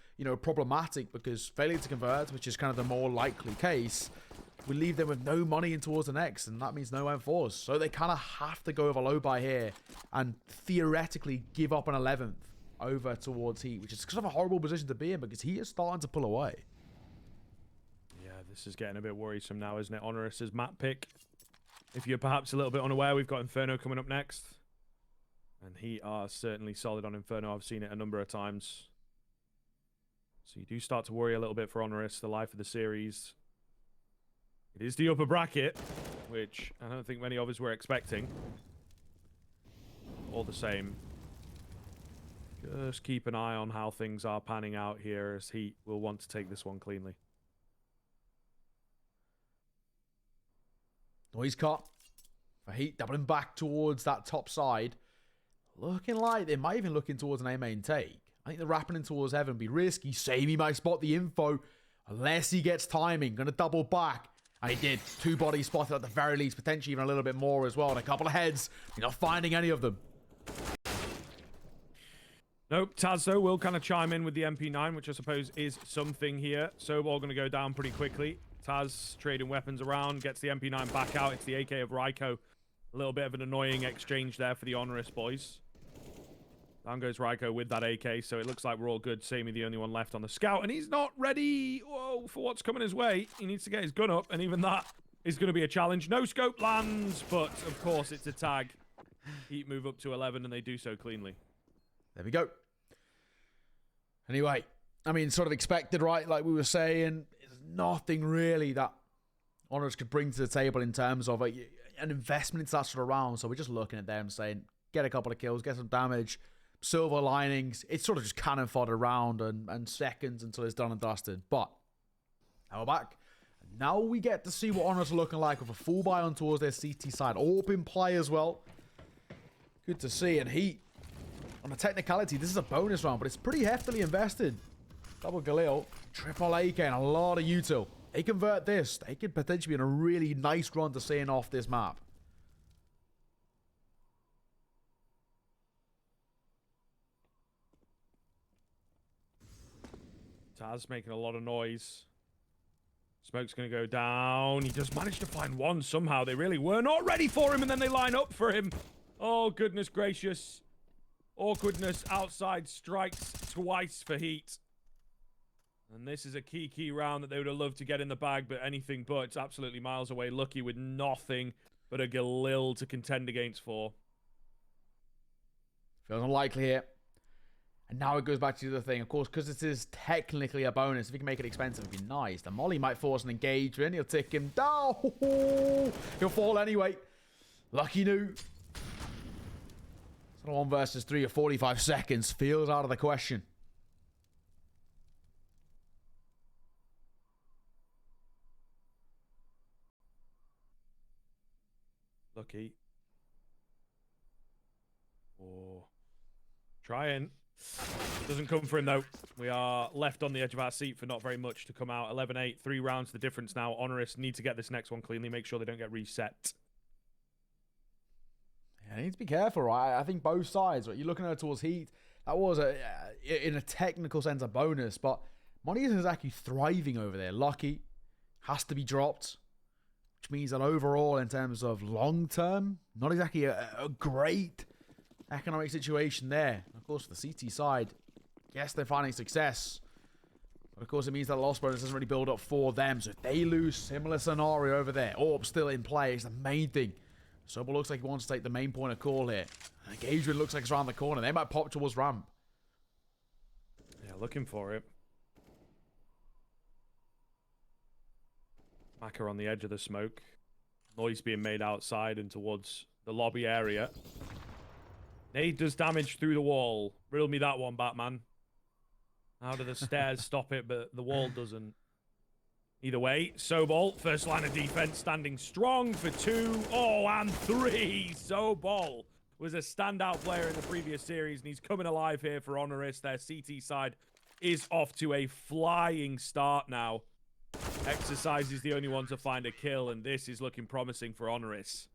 problematic because failure to convert, which is kind of the more likely case, will leave them with no money in towards the next, and that means no M4s. So they kind of have to go with a low buy here and theoretically give up an 11th. over towards Heat, which is kind of a horrible position to be in because Heat is starting to pull away. Yeah, this is getting a bit worrisome now, isn't it? Honoris' map pick. If you're perhaps a little bit unaware, we've got Inferno coming up next. And Heat are certainly solid on Inferno. I've seen it a number of times. So you do start to worry a little bit for Honoris, the life of the series. It is the upper bracket, which I don't think many of us were expecting. All the same, just keep an eye on how things are panning out here, as Heat will want to take this one cleanly. Noise cut for Heat, doubling back towards that top side. Looking like they might even looking towards an A main take. I think the wrapping in towards Heaven would be risky. Sammy might spot the info unless he gets timing. Going to double back. And he did. 2 bodies spotted at the very least. Potentially even a little bit more as well. And a couple of heads. You're not finding any of them. Nope. Taz, though, will kind of chime in with the MP9, which I suppose is something here. Sobol going to go down pretty quickly. Taz trading weapons around. Gets the MP9 back out. It's the AK of Raiko. A little bit of an annoying exchange there for the Honoris boys. Down goes Raiko with that AK, so it looks like we're all good. Sammy the only one left on the scout, and he's not ready for what's coming his way. He needs to get his gun up, and even that is going to be a challenge. No scope lands, but of course it's a tag. Heat move up to 11, and they do so cleanly. There we go. Anyway, I mean, sort of expected, right? Like we were saying, there's nothing really that Honoris could bring to the table in terms of an investment into that sort of round. So we're just looking at them saying, get a couple of kills, get some damage. Silver linings, it's sort of just cannon fodder around and seconds until it's done and dusted. But now we're back. Now we get to see what Honoris are looking like with a full buy on towards their CT side. AWP in play as well. Good to see. And Heat, on a technicality, this is a bonus round, but it's pretty heftily invested. Double Galil, triple AK, and a lot of util. They convert this. They could potentially be in a really nice run to seeing off this map. Taz making a lot of noise. Smoke's going to go down. He just managed to find one somehow. They really were not ready for him, and then they line up for him. Oh, goodness gracious. Awkwardness outside strikes twice for Heat. And this is a key round that they would have loved to get in the bag, but anything but. It's absolutely miles away. Lucky with nothing but a Galil to contend against for. Feels unlikely here. And now it goes back to the other thing. Of course, because this is technically a bonus, if you can make it expensive, it'd be nice. The Molly might force an engagement. He'll tick him down. He'll fall anyway. Lucky Nuke. Sort of 1 versus 3 or 45 seconds. Feels out of the question. Lucky. Oh. Trying. Doesn't come for him, though. We are left on the edge of our seat for not very much to come out. 11-8, 3 rounds the difference now. Honoris need to get this next one cleanly. Make sure they don't get reset. Yeah, they need to be careful, right? I think both sides, right? You're looking at it towards Heat. That was, in a technical sense, a bonus. But Money is actually thriving over there. Lucky. Has to be dropped. Which means that overall, in terms of long-term, not exactly a great economic situation there. Of course, for the CT side, yes, they're finding success. But of course, it means that loss bonus doesn't really build up for them. So if they lose, similar scenario over there. Orb still in play is the main thing. Sobel looks like he wants to take the main point of call here. Engagement looks like it's around the corner. They might pop towards ramp. Yeah, looking for it. Maka on the edge of the smoke. Noise being made outside and towards the lobby area. Nade does damage through the wall. Riddle me that one, Batman. How do the stairs stop it, but the wall doesn't? Either way, Sobol, first line of defense, standing strong for 2. Oh, and 3. Sobol was a standout player in the previous series, and he's coming alive here for Honoris. Their CT side is off to a flying start now. Exercise is the only one to find a kill, and this is looking promising for Honoris.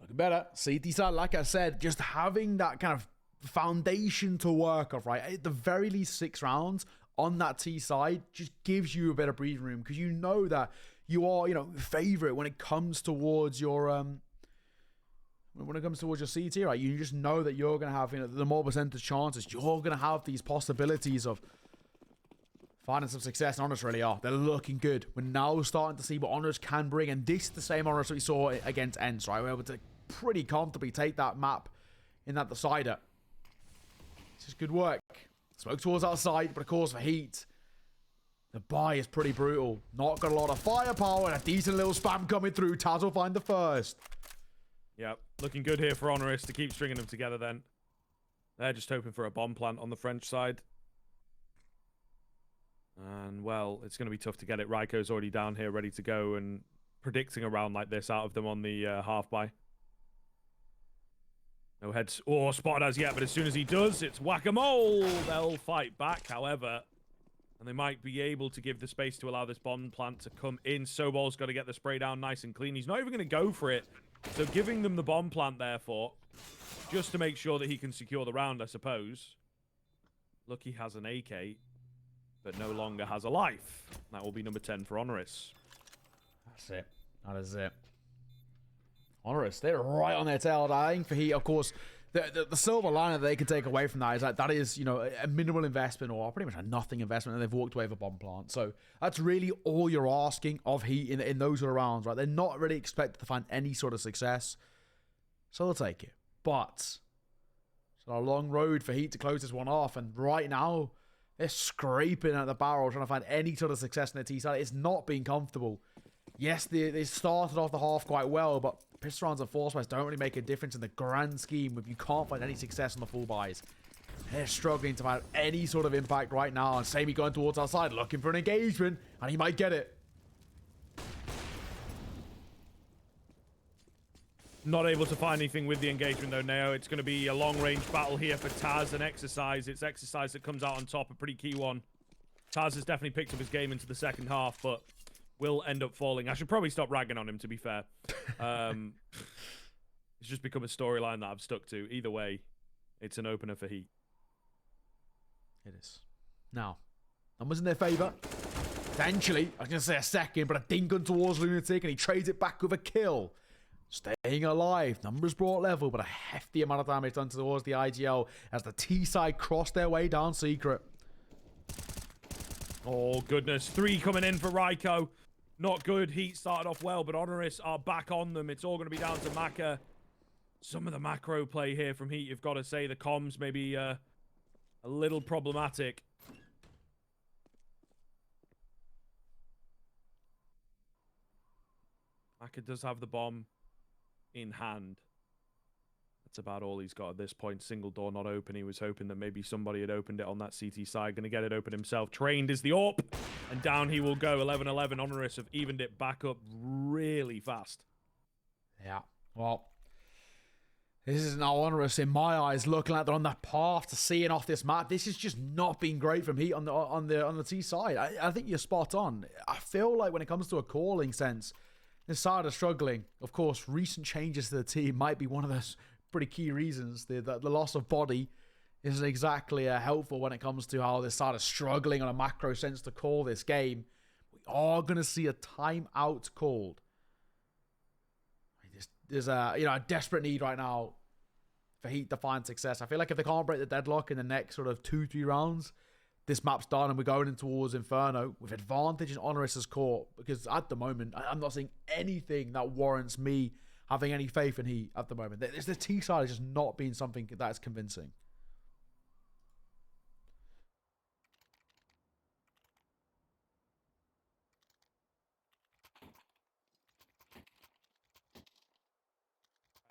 Looking better. CT side, like I said, just having that kind of foundation to work off, right? At the very least 6 rounds on that T side just gives you a bit of breathing room because you know that you are, favorite when it comes towards your when it comes towards your CT, right? You just know that you're going to have, the more percentage chances, you're going to have these possibilities of finding some success. And HONORIS really are. They're looking good. We're now starting to see what HONORIS can bring. And this is the same HONORIS that we saw against ENCE, right? We're able to pretty comfortably take that map in that decider. This is good work. Smoke towards outside, but of course for HEET, the buy is pretty brutal. Not got a lot of firepower and a decent little spam coming through. Taz will find the first. Yep, looking good here for HONORIS to keep stringing them together then. They're just hoping for a bomb plant on the French side. And, well, it's going to be tough to get it. Raiko's already down here ready to go, and predicting a round like this out of them on the half-buy. No heads or spotted as yet, but as soon as he does, it's whack-a-mole. They'll fight back, however. And they might be able to give the space to allow this bomb plant to come in. Sobol's got to get the spray down nice and clean. He's not even going to go for it. So giving them the bomb plant, therefore, just to make sure that he can secure the round, I suppose. Look, he has an AK, but no longer has a life. That will be number 10 for HONORIS. That's it. That is it. HONORIS, they're right on their tail, dying for HEET. Of course, the silver lining that they can take away from that is that is, a minimal investment or pretty much a nothing investment, and they've walked away with a bomb plant. So that's really all you're asking of HEET in those sort of rounds, right? They're not really expected to find any sort of success, so they'll take it. But it's a long road for HEET to close this one off, and right now they're scraping at the barrel trying to find any sort of success in the T side. It's not been comfortable. Yes, they started off the half quite well, but pistol rounds and force buys don't really make a difference in the grand scheme if you can't find any success on the full buys. They're struggling to find any sort of impact right now, and Sammy going towards our side, looking for an engagement, and he might get it. Not able to find anything with the engagement, though, Neo. It's going to be a long-range battle here for Taz and Exercise. It's Exercise that comes out on top, a pretty key one. Taz has definitely picked up his game into the second half, but will end up falling. I should probably stop ragging on him, to be fair. It's just become a storyline that I've stuck to. Either way, it's an opener for HEET. It is. Now, numbers in their favour. Potentially, I was going to say a second, but a ding gun towards Lunatic, and he trades it back with a kill. Staying alive. Numbers brought level, but a hefty amount of damage done towards the IGL as the T side crossed their way down secret. Oh, goodness. 3 coming in for Raiko. Not good. HEET started off well, but HONORIS are back on them. It's all going to be down to Maka. Some of the macro play here from HEET, you've got to say. The comms may be a little problematic. Maka does have the bomb in hand. That's about all he's got at this point. Single door not open. He was hoping that maybe somebody had opened it on that CT side. Going to get it open himself. Trained is the AWP. And down he will go. 11-11. HONORIS have evened it back up really fast. Yeah. Well, this is now HONORIS, in my eyes, looking like they're on that path to seeing off this map. This has just not been great from HEET on the T side. I think you're spot on. I feel like when it comes to a calling sense, this side are struggling. Of course, recent changes to the team might be one of those pretty key reasons. The loss of body isn't exactly helpful when it comes to how this side is struggling on a macro sense to call this game. We are going to see a timeout called. There's a desperate need right now for HEET to find success. I feel like if they can't break the deadlock in the next sort of 2-3 rounds, this map's done and we're going in towards Inferno with advantage in HONORIS' court, because at the moment, I'm not seeing anything that warrants me having any faith in HEET at the moment. The T side has just not been something that is convincing.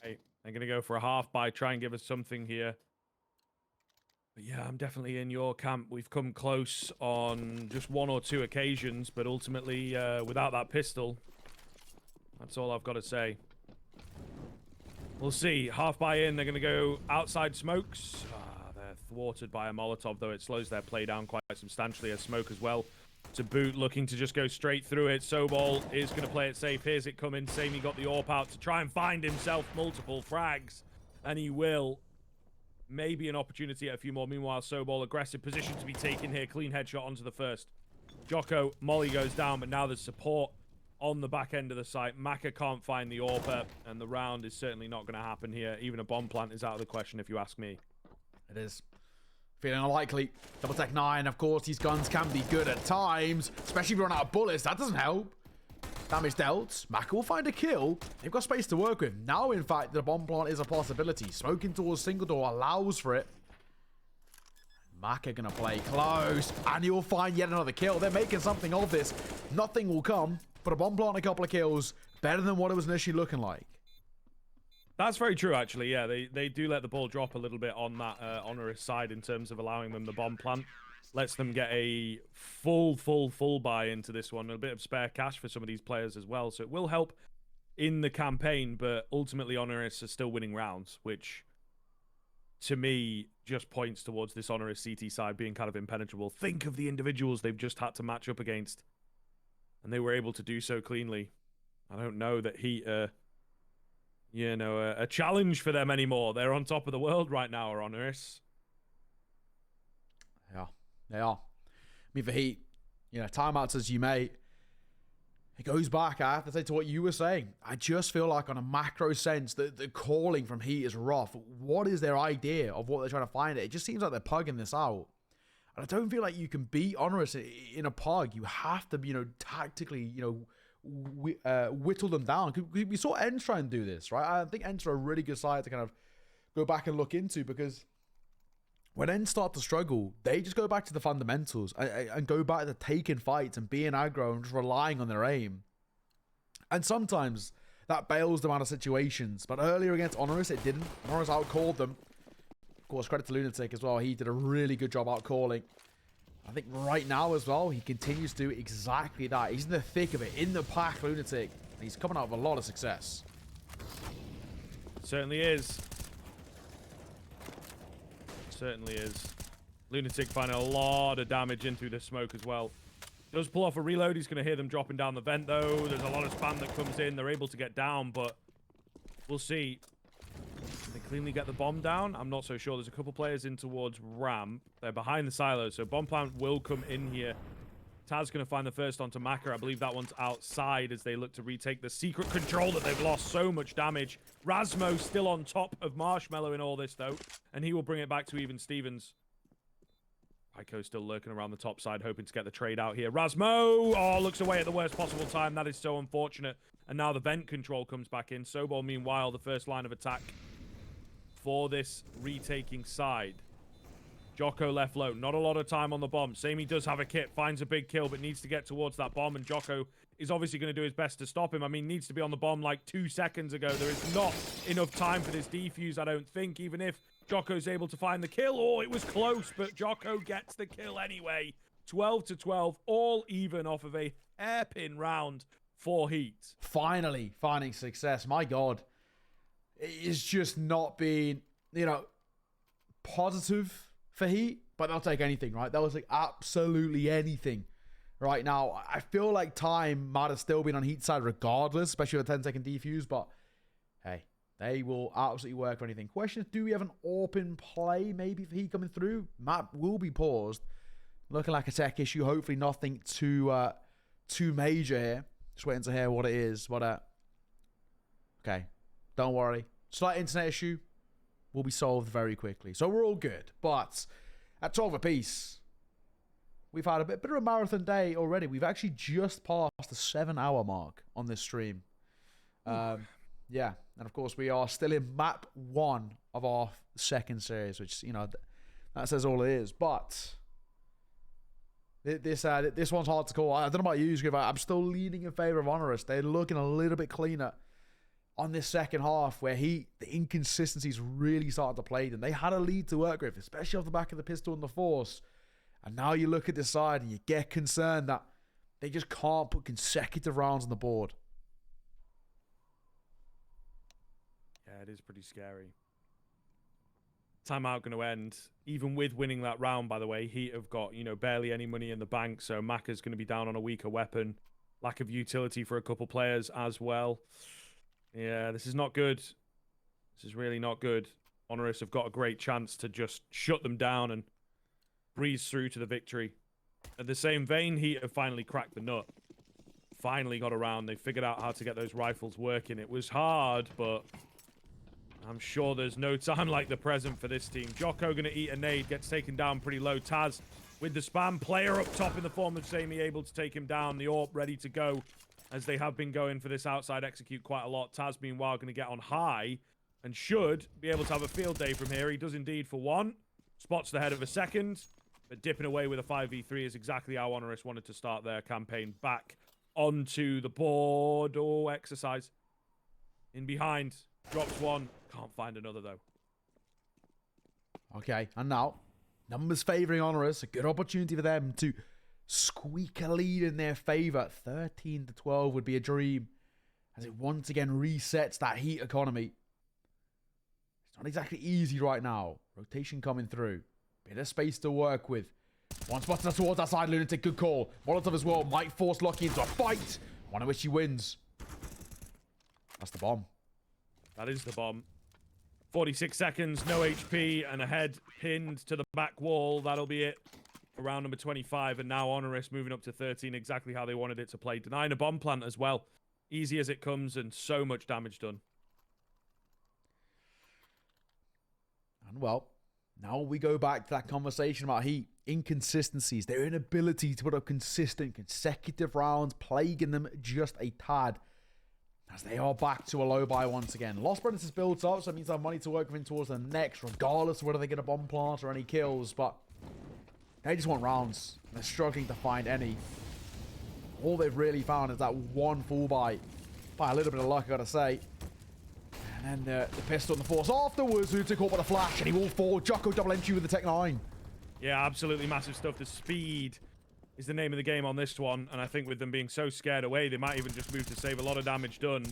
Hey, I'm going to go for a half by try and give us something here. But yeah, I'm definitely in your camp. We've come close on just 1 or 2 occasions, but ultimately, without that pistol, that's all I've got to say. We'll see. Half buy in, they're going to go outside smokes. They're thwarted by a Molotov, though it slows their play down quite substantially. A smoke as well to boot, looking to just go straight through it. Sobol is going to play it safe. Here's it coming. Sammy got the AWP out to try and find himself multiple frags, and he will. Maybe an opportunity at a few more. Meanwhile, Sobol, aggressive position to be taken here. Clean headshot onto the first. Jocko, Molly goes down, but now there's support on the back end of the site. Maka can't find the AWP, and the round is certainly not going to happen here. Even a bomb plant is out of the question, if you ask me. It is. Feeling unlikely. Double Tech 9, of course, these guns can be good at times, especially if you run out of bullets. That doesn't help. Damage dealt. Maka will find a kill. They've got space to work with. Now, in fact, the bomb plant is a possibility. Smoking towards single door allows for it. Maka gonna play close, and he'll find yet another kill. They're making something of this. Nothing will come, but a bomb plant and a couple of kills, better than what it was initially looking like. That's very true, actually. Yeah, they do let the ball drop a little bit on that Honoris side in terms of allowing them the bomb plant. Lets them get a full buy into this one. A bit of spare cash for some of these players as well. So it will help in the campaign, but ultimately Honoris are still winning rounds, which to me just points towards this Honoris CT side being kind of impenetrable. Think of the individuals they've just had to match up against, and they were able to do so cleanly. I don't know that HEET a challenge for them anymore. They're on top of the world right now, or Honoris. Yeah, they are. I mean, for HEET, timeouts as you may, it goes back, I have to say, to what you were saying. I just feel like on a macro sense, the calling from HEET is rough. What is their idea of what they're trying to find? It just seems like they're pugging this out. And I don't feel like you can beat Honoris in a pug. You have to, tactically, whittle them down. We saw Ents try and do this, right? I think Ents are a really good side to kind of go back and look into, because when Ents start to struggle, they just go back to the fundamentals and go back to taking fights and being aggro and just relying on their aim. And sometimes that bails them out of situations. But earlier against Honoris, it didn't. Honoris outcalled them. Of course, credit to Lunatic as well. He did a really good job outcalling. I think right now as well, he continues to do exactly that. He's in the thick of it, in the pack, Lunatic. And he's coming out with a lot of success. Certainly is. Certainly is. Lunatic finding a lot of damage in through the smoke as well. Does pull off a reload. He's going to hear them dropping down the vent, though. There's a lot of spam that comes in. They're able to get down, but we'll see. Can they cleanly get the bomb down? I'm not so sure. There's a couple players in towards ramp. They're behind the silo, so bomb plant will come in here. Taz going to find the first onto Maka. I believe that one's outside as they look to retake the secret control that they've lost so much damage. Rasmo still on top of Marshmallow in all this, though, and he will bring it back to even Stevens. Ico still lurking around the top side, hoping to get the trade out here. Rasmo! Oh, looks away at the worst possible time. That is so unfortunate. And now the vent control comes back in. Sobol, meanwhile, the first line of attack for this retaking side. Jocko left low. Not a lot of time on the bomb. Sammy does have a kit, finds a big kill, but needs to get towards that bomb, and Jocko is obviously going to do his best to stop him. I mean, needs to be on the bomb like 2 seconds ago. There is not enough time for this defuse, I don't think, even if Jocko's able to find the kill. Oh, it was close, but Jocko gets the kill anyway. 12-12, all even off of a hairpin round for HEET. Finally finding success. My God. It's just not been, positive for HEET, but they'll take anything, right? They'll take absolutely anything right now. I feel like time might have still been on HEET's side regardless, especially with a 10-second defuse, but hey, they will absolutely work for anything. Question is, do we have an AWP in play maybe for HEET coming through? Map will be paused. Looking like a tech issue. Hopefully nothing too major here. Just waiting to hear what it is. But okay, don't worry. Slight internet issue will be solved very quickly. So we're all good. But at 12 apiece, we've had a bit of a marathon day already. We've actually just passed the 7-hour mark on this stream. Yeah. And of course, we are still in map 1 of our second series, which, that says all it is. But this one's hard to call. I don't know about you, Griff. I'm still leaning in favor of Honoris. They're looking a little bit cleaner on this second half, where the inconsistencies really started to play them. They had a lead to work with, especially off the back of the pistol and the force. And now you look at this side and you get concerned that they just can't put consecutive rounds on the board. Yeah, it is pretty scary. Timeout going to end. Even with winning that round, by the way, HEET have got, barely any money in the bank. So Maka's going to be down on a weaker weapon. Lack of utility for a couple players as well. Yeah, this is not good. This is really not good. Honoris have got a great chance to just shut them down and breeze through to the victory. At the same vein, HEET have finally cracked the nut. finally got around. They figured out how to get those rifles working. It was hard, but I'm sure there's no time like the present for this team. Jocko going to eat a nade, gets taken down pretty low. Taz with the spam. Player up top in the form of Sammy, able to take him down. The AWP ready to go, as they have been going for this outside execute quite a lot. Taz, meanwhile, going to get on high and should be able to have a field day from here. He does indeed for one. Spots the head of a second, but dipping away with a 5v3 is exactly how HONORIS wanted to start their campaign. Back onto the board. Oh, exercise. In behind. Drops one. Can't find another, though. Okay, and now, numbers favouring HONORIS. A good opportunity for them to squeak a lead in their favour. 13-12 would be a dream, as it once again resets that HEET economy. It's not exactly easy right now. Rotation coming through. Bit of space to work with. One spot towards that side. Lunatic, good call. Molotov as well. Might force Lucky into a fight. One of which he wins. That's the bomb. That is the bomb. 46 seconds, no HP, and a head pinned to the back wall. That'll be it for round number 25. And now HONORIS moving up to 13, exactly how they wanted it to play. Denying a bomb plant as well. Easy as it comes, and so much damage done. And well, now we go back to that conversation about HEET. Inconsistencies, their inability to put up consistent, consecutive rounds, plaguing them just a tad, as they are back to a low buy once again. Lost Predators built up, so it means they have money to work with towards the next, regardless of whether they get a bomb plant or any kills, but they just want rounds. They're struggling to find any. All they've really found is that one full buy. By a little bit of luck, I gotta say. And then the pistol and the force afterwards. Who took caught by the flash, and he will fall. Jocko double entry with the Tech 9. Yeah, absolutely massive stuff. The speed is the name of the game on this one, and I think with them being so scared away, they might even just move to save a lot of damage done.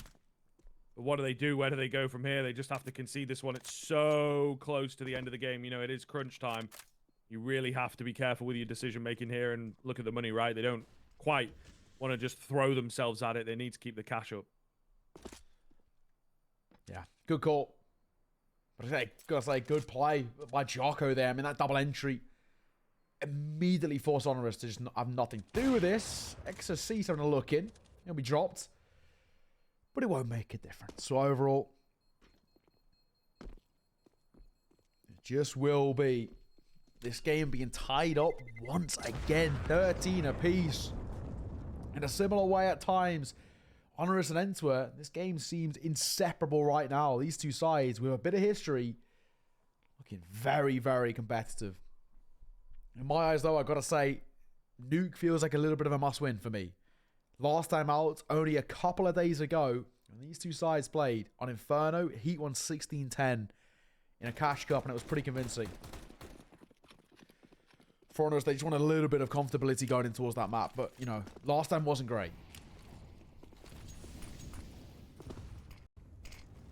But what do they do? Where do they go from here? They just have to concede this one. It's so close to the end of the game. You know, it is crunch time. You really have to be careful with your decision-making here, and look at the money, right? They don't quite want to just throw themselves at it. They need to keep the cash up. Yeah, good call. But I gotta say, good play by Jocko there. I mean, that double entry immediately forced HONORIS to just have nothing to do with this. XSC's having a look in. He'll be dropped. But it won't make a difference. So overall, it just will be this game being tied up once again. 13 apiece. In a similar way at times, HONORIS and Antwerp, this game seems inseparable right now. These two sides, with a bit of history, looking very, very competitive. In my eyes, though, I've got to say, Nuke feels like a little bit of a must-win for me. Last time out, only a couple of days ago, when these two sides played on Inferno, HEET won 16-10 in a cash cup, and it was pretty convincing. For HONORIS, they just want a little bit of comfortability going in towards that map, but, you know, last time wasn't great.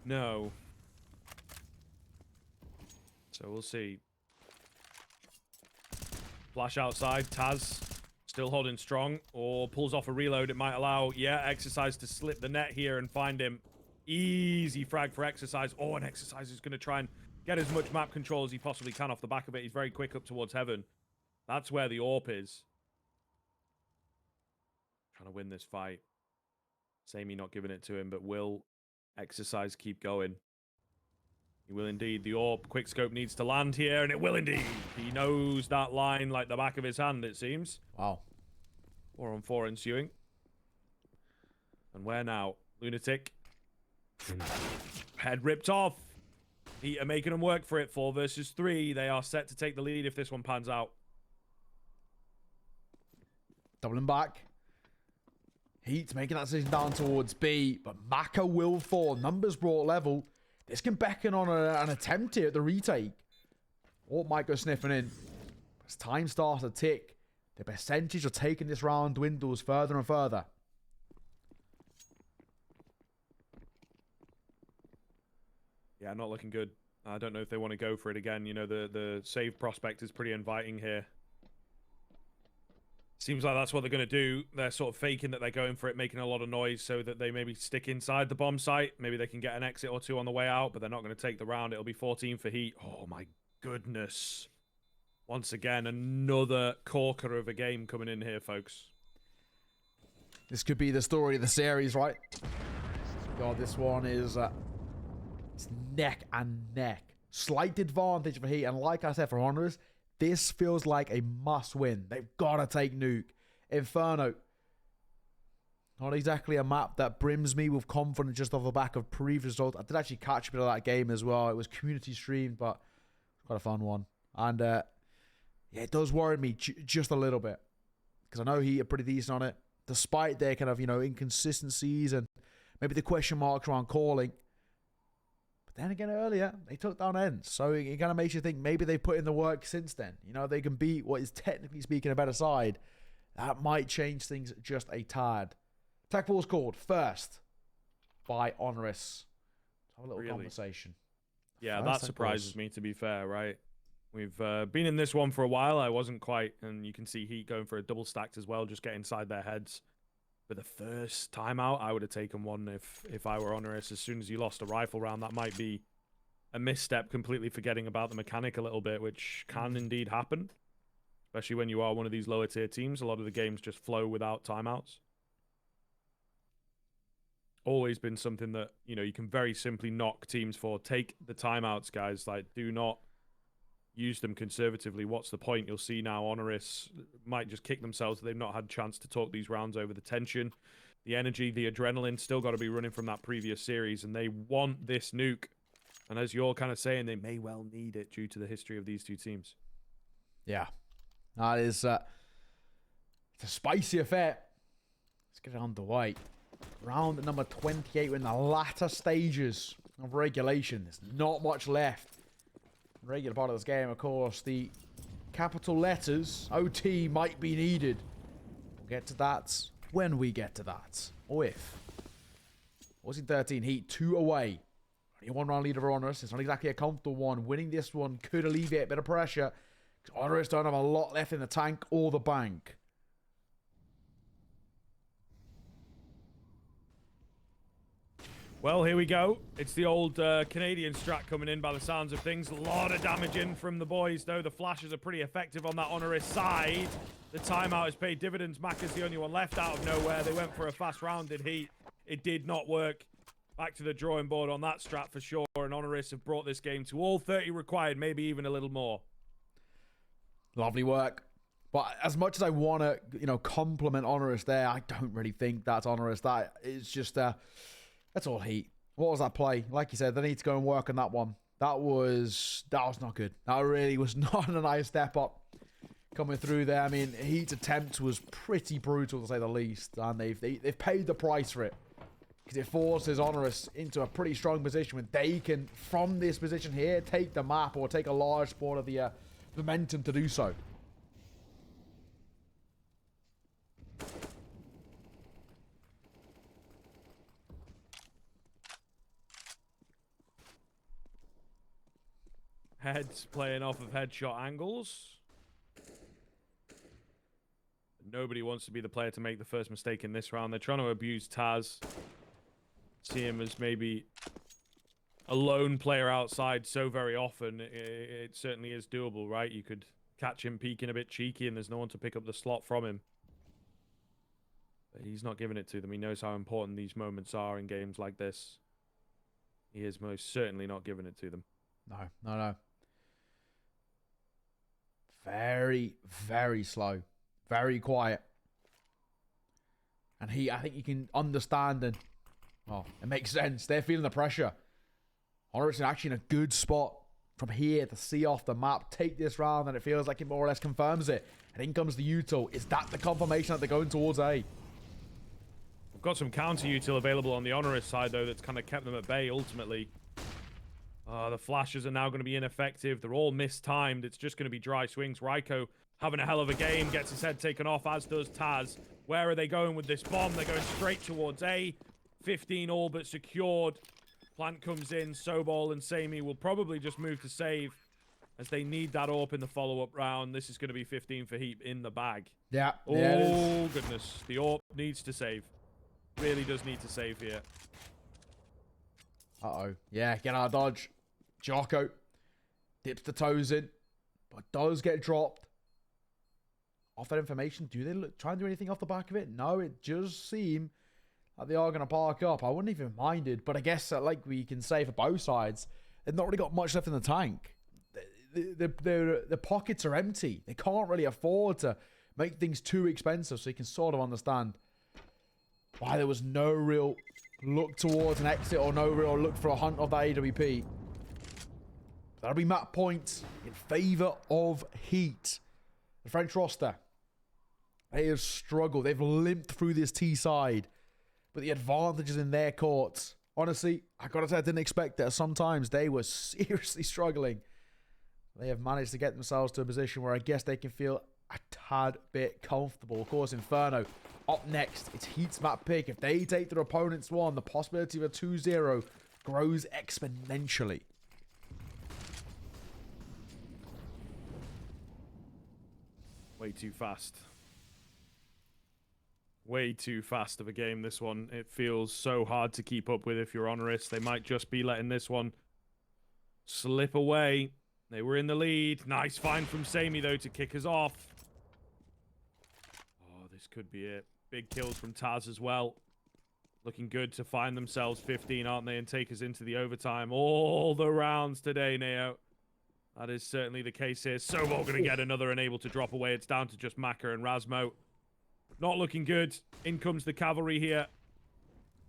No. So we'll see. Flash outside. Taz still holding strong, or pulls off a reload. It might allow, yeah, Exercise to slip the net here and find him. Easy frag for Exercise. Oh, and Exercise is going to try and get as much map control as he possibly can off the back of it. He's very quick up towards heaven. That's where the AWP is. Trying to win this fight. Sammy not giving it to him, but will Exercise keep going? He will indeed. The AWP quickscope needs to land here, and it will indeed. He knows that line like the back of his hand, it seems. Wow. 4-on-4 ensuing. And where now? Lunatic. Head ripped off. HEET are making them work for it. 4 versus 3. They are set to take the lead if this one pans out. Doubling back. HEET making that decision down towards B, but Maka will fall. Numbers brought level. This can beckon on an attempt here at the retake. Or might go sniffing in. As time starts to tick, the percentage of taking this round dwindles further and further. Yeah, not looking good. I don't know if they want to go for it again. You know, the save prospect is pretty inviting here. Seems like that's what they're going to do. They're sort of faking that they're going for it, making a lot of noise so that they maybe stick inside the bomb site. Maybe they can get an exit or two on the way out, but they're not going to take the round. It'll be 14 for HEET. Oh, my goodness. Once again, another corker of a game coming in here, folks. This could be the story of the series, right? God, this one is it's neck and neck. Slight advantage for Heat, and like I said, for Honors, this feels like a must-win. They've got to take Nuke. Inferno, not exactly a map that brims me with confidence just off the back of previous results. I did actually catch a bit of that game as well. It was community streamed, but quite a fun one. And yeah, it does worry me just a little bit, because I know Heat are pretty decent on it, despite their kind of, you know, inconsistencies and maybe the question marks around calling. But then again, earlier, they took down Ents. So it kind of makes you think maybe they've put in the work since then. You know, they can beat what is technically speaking a better side. That might change things just a tad. Tech ball's called first by HONORIS. Let's have a little conversation. Yeah, that surprises me, to be fair, right? We've been in this one for a while. I wasn't quite, and you can see Heat going for a double stacked as well, just get inside their heads. For the first time out, I would have taken one if I were HONORIS. As soon as you lost a rifle round, that might be a misstep, completely forgetting about the mechanic a little bit, which can indeed happen. Especially when you are one of these lower tier teams. A lot of the games just flow without timeouts. Always been something that, you know, you can very simply knock teams for. Take the timeouts, guys. Like, do not use them conservatively. What's the point? You'll see now HONORIS might just kick themselves. They've not had a chance to talk these rounds over. The tension, the energy, the adrenaline still got to be running from that previous series, and they want this nuke. And as you're kind of saying, they may well need it due to the history of these two teams. Yeah, that is it's a spicy affair. Let's get it underway. Round number 28. We're in the latter stages of regulation. There's not much left. Regular part of this game, of course, the capital letters, OT, might be needed. We'll get to that when we get to that. Or if. 14-13 Heat, 2 away. Only one round lead over HONORIS. It's not exactly a comfortable one. Winning this one could alleviate a bit of pressure, because HONORIS don't have a lot left in the tank or the bank. Well, here we go. It's the old Canadian strat coming in by the sounds of things. A lot of damage in from the boys, though. The flashes are pretty effective on that HONORIS side. The timeout has paid dividends. Mac is the only one left out of nowhere. They went for a fast round in Heat. It did not work. Back to the drawing board on that strat for sure. And HONORIS have brought this game to all 30 required, maybe even a little more. Lovely work. But as much as I want to, you know, compliment HONORIS there, I don't really think that's HONORIS. That is just... that's all Heat. What was that play? Like you said, they need to go and work on that one. That was not good. That really was not a nice step up coming through there. I mean, Heat's attempt was pretty brutal, to say the least. And they've paid the price for it, because it forces HONORIS into a pretty strong position when they can, from this position here, take the map or take a large part of the momentum to do so. Heads playing off of headshot angles. Nobody wants to be the player to make the first mistake in this round. They're trying to abuse Taz. See him as maybe a lone player outside so very often. It certainly is doable, right? You could catch him peeking a bit cheeky and there's no one to pick up the slot from him. But he's not giving it to them. He knows how important these moments are in games like this. He is most certainly not giving it to them. No. Very, very slow. Very quiet. And I think you can understand, and well, it makes sense. They're feeling the pressure. HONORIS is actually in a good spot from here to see off the map, take this round, and it feels like it more or less confirms it. And in comes the util. Is that the confirmation that they're going towards A? We've got some counter util available on the HONORIS side, though, that's kind of kept them at bay ultimately. The flashes are now going to be ineffective. They're all mistimed. It's just going to be dry swings. Ryko having a hell of a game. Gets his head taken off, as does Taz. Where are they going with this bomb? They're going straight towards A. 15 all but secured. Plant comes in. Sobol and Samey will probably just move to save, as they need that AWP in the follow-up round. This is going to be 15 for Heat in the bag. Yeah. Oh, goodness. The AWP needs to save. Really does need to save here. Uh-oh. Yeah, get out of dodge. Jocko dips the toes in, but does get dropped. off that information? Do they try and do anything off the back of it? No, it just seems like they are going to park up. I wouldn't even mind it, but I guess like we can say for both sides, they've not really got much left in the tank. The pockets are empty. They can't really afford to make things too expensive, so you can sort of understand why there was no real look towards an exit or no real look for a hunt of that AWP. That'll be map points in favor of HEET. The French roster, they have struggled. They've limped through this T side, but the advantage is in their courts. Honestly, I gotta say I didn't expect that. Sometimes they were seriously struggling. They have managed to get themselves to a position where I guess they can feel a tad bit comfortable. Of course, Inferno up next. It's HEET's map pick. If they take their opponent's one, the possibility of a 2-0 grows exponentially. Way too fast. Way too fast of a game, this one. It feels so hard to keep up with if you're HONORIS. They might just be letting this one slip away. They were in the lead. Nice find from Sammy, though, to kick us off. Oh, this could be it. Big kills from Taz as well. Looking good to find themselves 15, aren't they? And take us into the overtime. All the rounds today, Neo. That is certainly the case here. Sobol going to get another and able to drop away. It's down to just Maka and Razmo. Not looking good. In comes the cavalry here.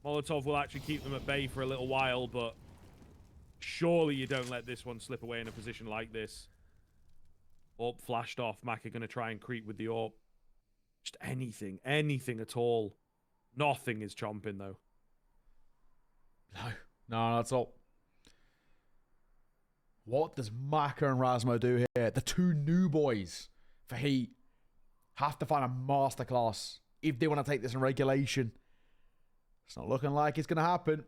Molotov will actually keep them at bay for a little while, but surely you don't let this one slip away in a position like this. Orb flashed off. Maka going to try and creep with the orb. Just anything at all. Nothing is chomping, though. No, that's all. What does Maka and Razmo do here? The two new boys for HEET have to find a masterclass if they want to take this in regulation. It's not looking like it's going to happen.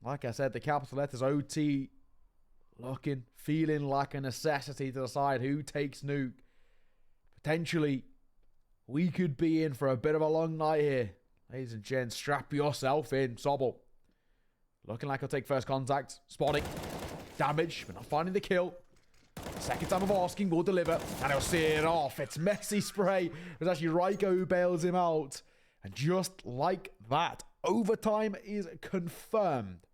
Like I said, the capital letters OT feeling like a necessity to decide who takes Nuke. Potentially, we could be in for a bit of a long night here. Ladies and gents, strap yourself in. Sobol looking like he'll take first contact. Spotting. Damage, but not finding the kill. Second time of asking, will deliver, and he'll see it off. It's messy spray. It was actually Raiko who bails him out. And just like that, overtime is confirmed.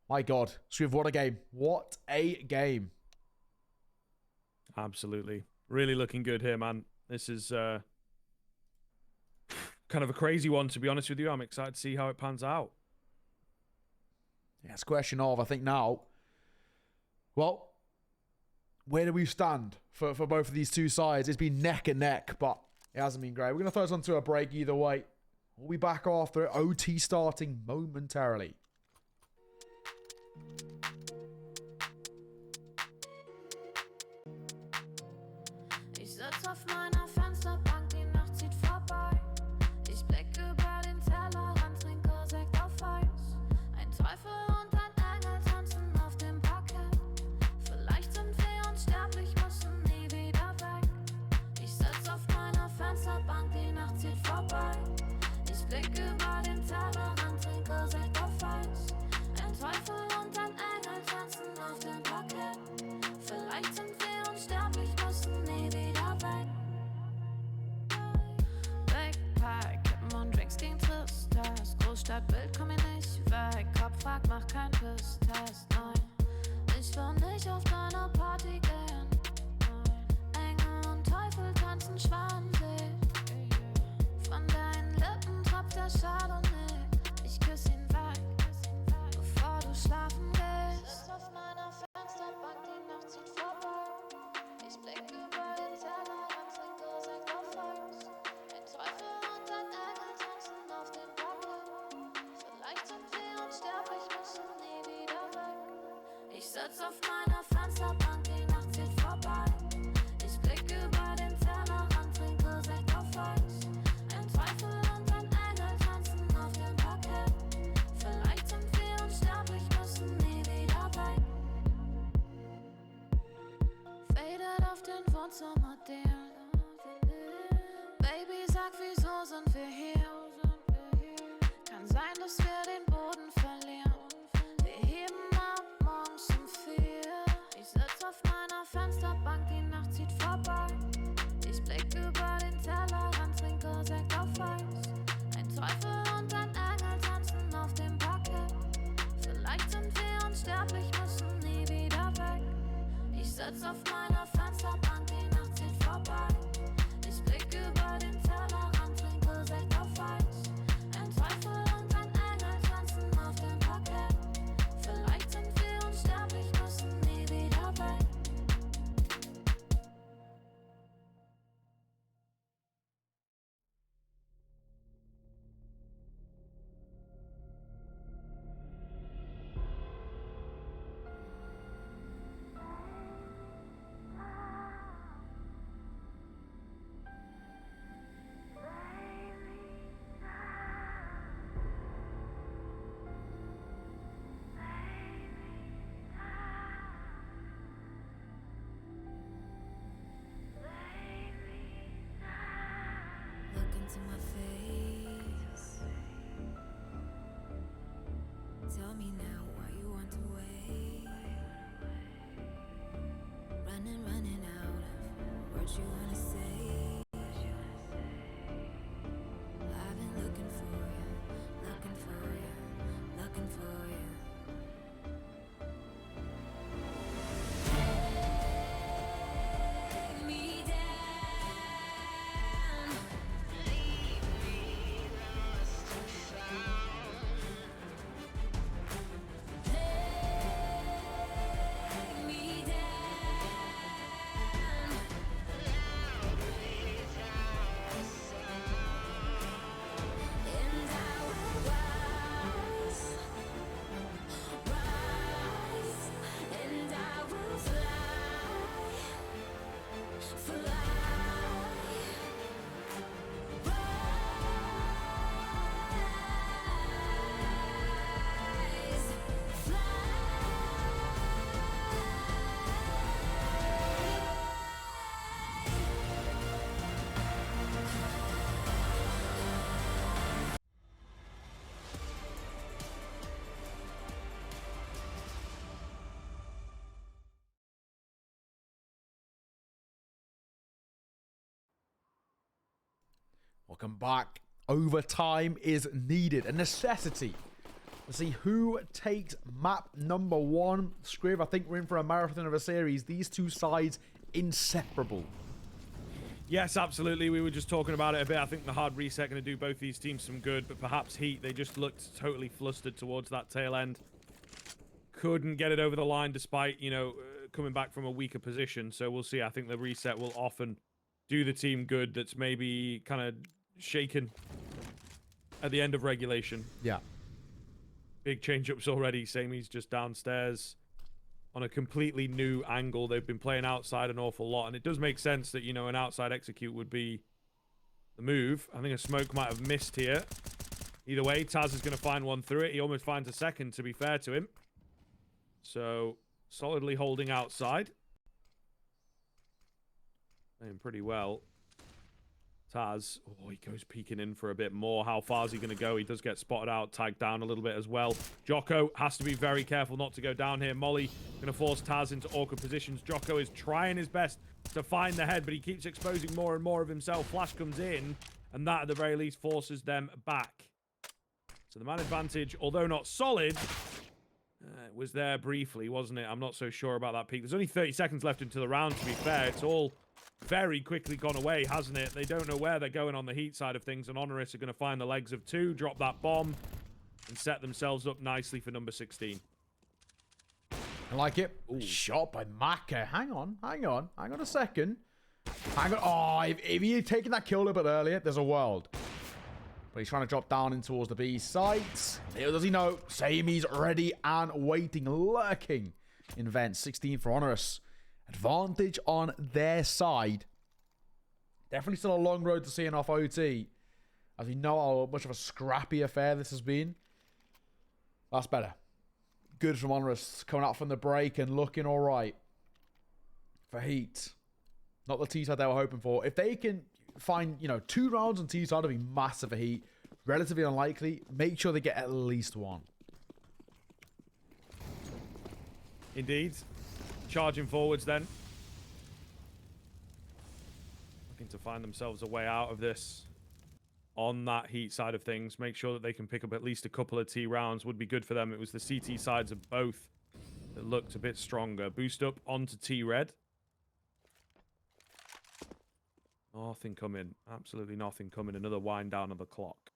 My God, Swift, what a game. What a game. Absolutely. Really looking good here, man. This is kind of a crazy one, to be honest with you. I'm excited to see how it pans out. Yeah, it's a question of, I think now, well, where do we stand for both of these two sides? It's been neck and neck, but it hasn't been great. We're going to throw us onto a break either way. We'll be back after OT starting momentarily. Ich sitz auf meiner Fensterbank, die Nacht zieht vorbei. Ich blick über den Tellerrand, trinke Sekt auf Eis. Ein Teufel und ein Engel tanzen auf dem Parkett. Vielleicht sind wir unsterblich, müssen nie wieder weg. Ich sitz auf meiner Fensterbank, die Nacht zieht vorbei. Ich blick über den Tellerrand, trinke Sekt auf Eis. Ein Teufel und ein Engel tanzen auf dem Parkett. Vielleicht sind wir unsterblich, müssen nie wieder weg. Backpack, Kippen und Drinks gegen Tristess. Großstadtbild, komm mir nicht weg. Kopf fragt, mach kein Pisstest, nein. Ich will nicht auf deine Party gehen, nein. Engel und Teufel tanzen Schwanensee. Von deinen Lippen tropft der Chardonnay. Ich küss ihn weg, bevor du schlafen gehst. Ich sitz auf meiner Fensterbank, die Nacht zieht vorbei. Ich blick über den Tellerrand, trinke Sekt auf Eis. Ein Teufel und ein Engel tanzen auf dem Parkett. Vielleicht sind wir unsterblich, müssen nie wieder weg. Ich sitz auf meiner Fensterbank, die Nacht zieht vorbei. Ich blick über den Tellerrand, trinke Sekt auf Eis. Ein Teufel und ein Engel tanzen auf dem Parkett. Vielleicht sind wir unsterblich, müssen nie wieder weg. Faded auf den Wohnzimmerdeal. Baby, sag, wieso sind wir hier? Kann sein, dass wir den Boden verlieren. Wir heben ab morgens um 4. Ich sitz auf meiner Fensterbank, die Nacht zieht vorbei. Ich blick Teufel und ein Engel tanzen auf dem Parkett. Vielleicht sind wir unsterblich, müssen nie wieder weg. Ich sitz auf meiner Fensterbank, die Nacht zieht vorbei. Ich blick über den Tellerrand, trinke Sekt auf Eis. Ein Teufel und ein Engel tanzen auf dem Parkett. Vielleicht sind wir unsterblich, müssen nie wieder weg. Look into my face. Tell me now why you want to wait. Running out of words you wanna say. I've been looking for you, looking for you, looking for you. Take me down. Take me down. And I will rise, and I will fly. Rise, Welcome back. Overtime is needed. A necessity. To see who takes map number 1. Scriv, I think we're in for a marathon of a series. These two sides inseparable. Yes, absolutely. We were just talking about it a bit. I think the hard reset going to do both these teams some good, but perhaps Heat, they just looked totally flustered towards that tail end. Couldn't get it over the line despite, you know, coming back from a weaker position. So we'll see. I think the reset will often do the team good that's maybe kind of shaken at the end of regulation. Yeah. Big change-ups already. Samey's just downstairs on a completely new angle. They've been playing outside an awful lot, and it does make sense that, you know, an outside execute would be the move. I think a smoke might have missed here. Either way, Taz is going to find one through it. He almost finds a second, to be fair to him. So, solidly holding outside. Playing pretty well. Taz, oh, he goes peeking in for a bit more. How far is he going to go? He does get spotted out, tagged down a little bit as well. Jocko has to be very careful not to go down here. Molly going to force Taz into awkward positions. Jocko is trying his best to find the head, but he keeps exposing more and more of himself. Flash comes in, and that at the very least forces them back. So the man advantage, although not solid, was there briefly, wasn't it? I'm not so sure about that peak. There's only 30 seconds left into the round, to be fair. It's all very quickly gone away, hasn't it? They don't know where they're going on the Heat side of things, and HONORIS are going to find the legs of 2, drop that bomb, and set themselves up nicely for number 16. I like it. Ooh. Shot by Maka. Hang on a second. Hang on. Oh, if he had taken that kill a little bit earlier, there's a world. But he's trying to drop down in towards the B site. Little does he know, Samey's ready and waiting, lurking in vent. 16 for HONORIS. Advantage on their side. Definitely still a long road to seeing off OT. As we know how much of a scrappy affair this has been. That's better. Good from HONORIS coming out from the break and looking all right for Heat. Not the T side they were hoping for. If they can find, 2 rounds on T side, it'll be massive for Heat. Relatively unlikely. Make sure they get at least 1. Indeed. Charging forwards then. Looking to find themselves a way out of this. on that Heat side of things. Make sure that they can pick up at least a couple of T rounds would be good for them. It was the CT sides of both that looked a bit stronger. Boost up onto T red. Nothing coming. Absolutely nothing coming. Another wind down of the clock.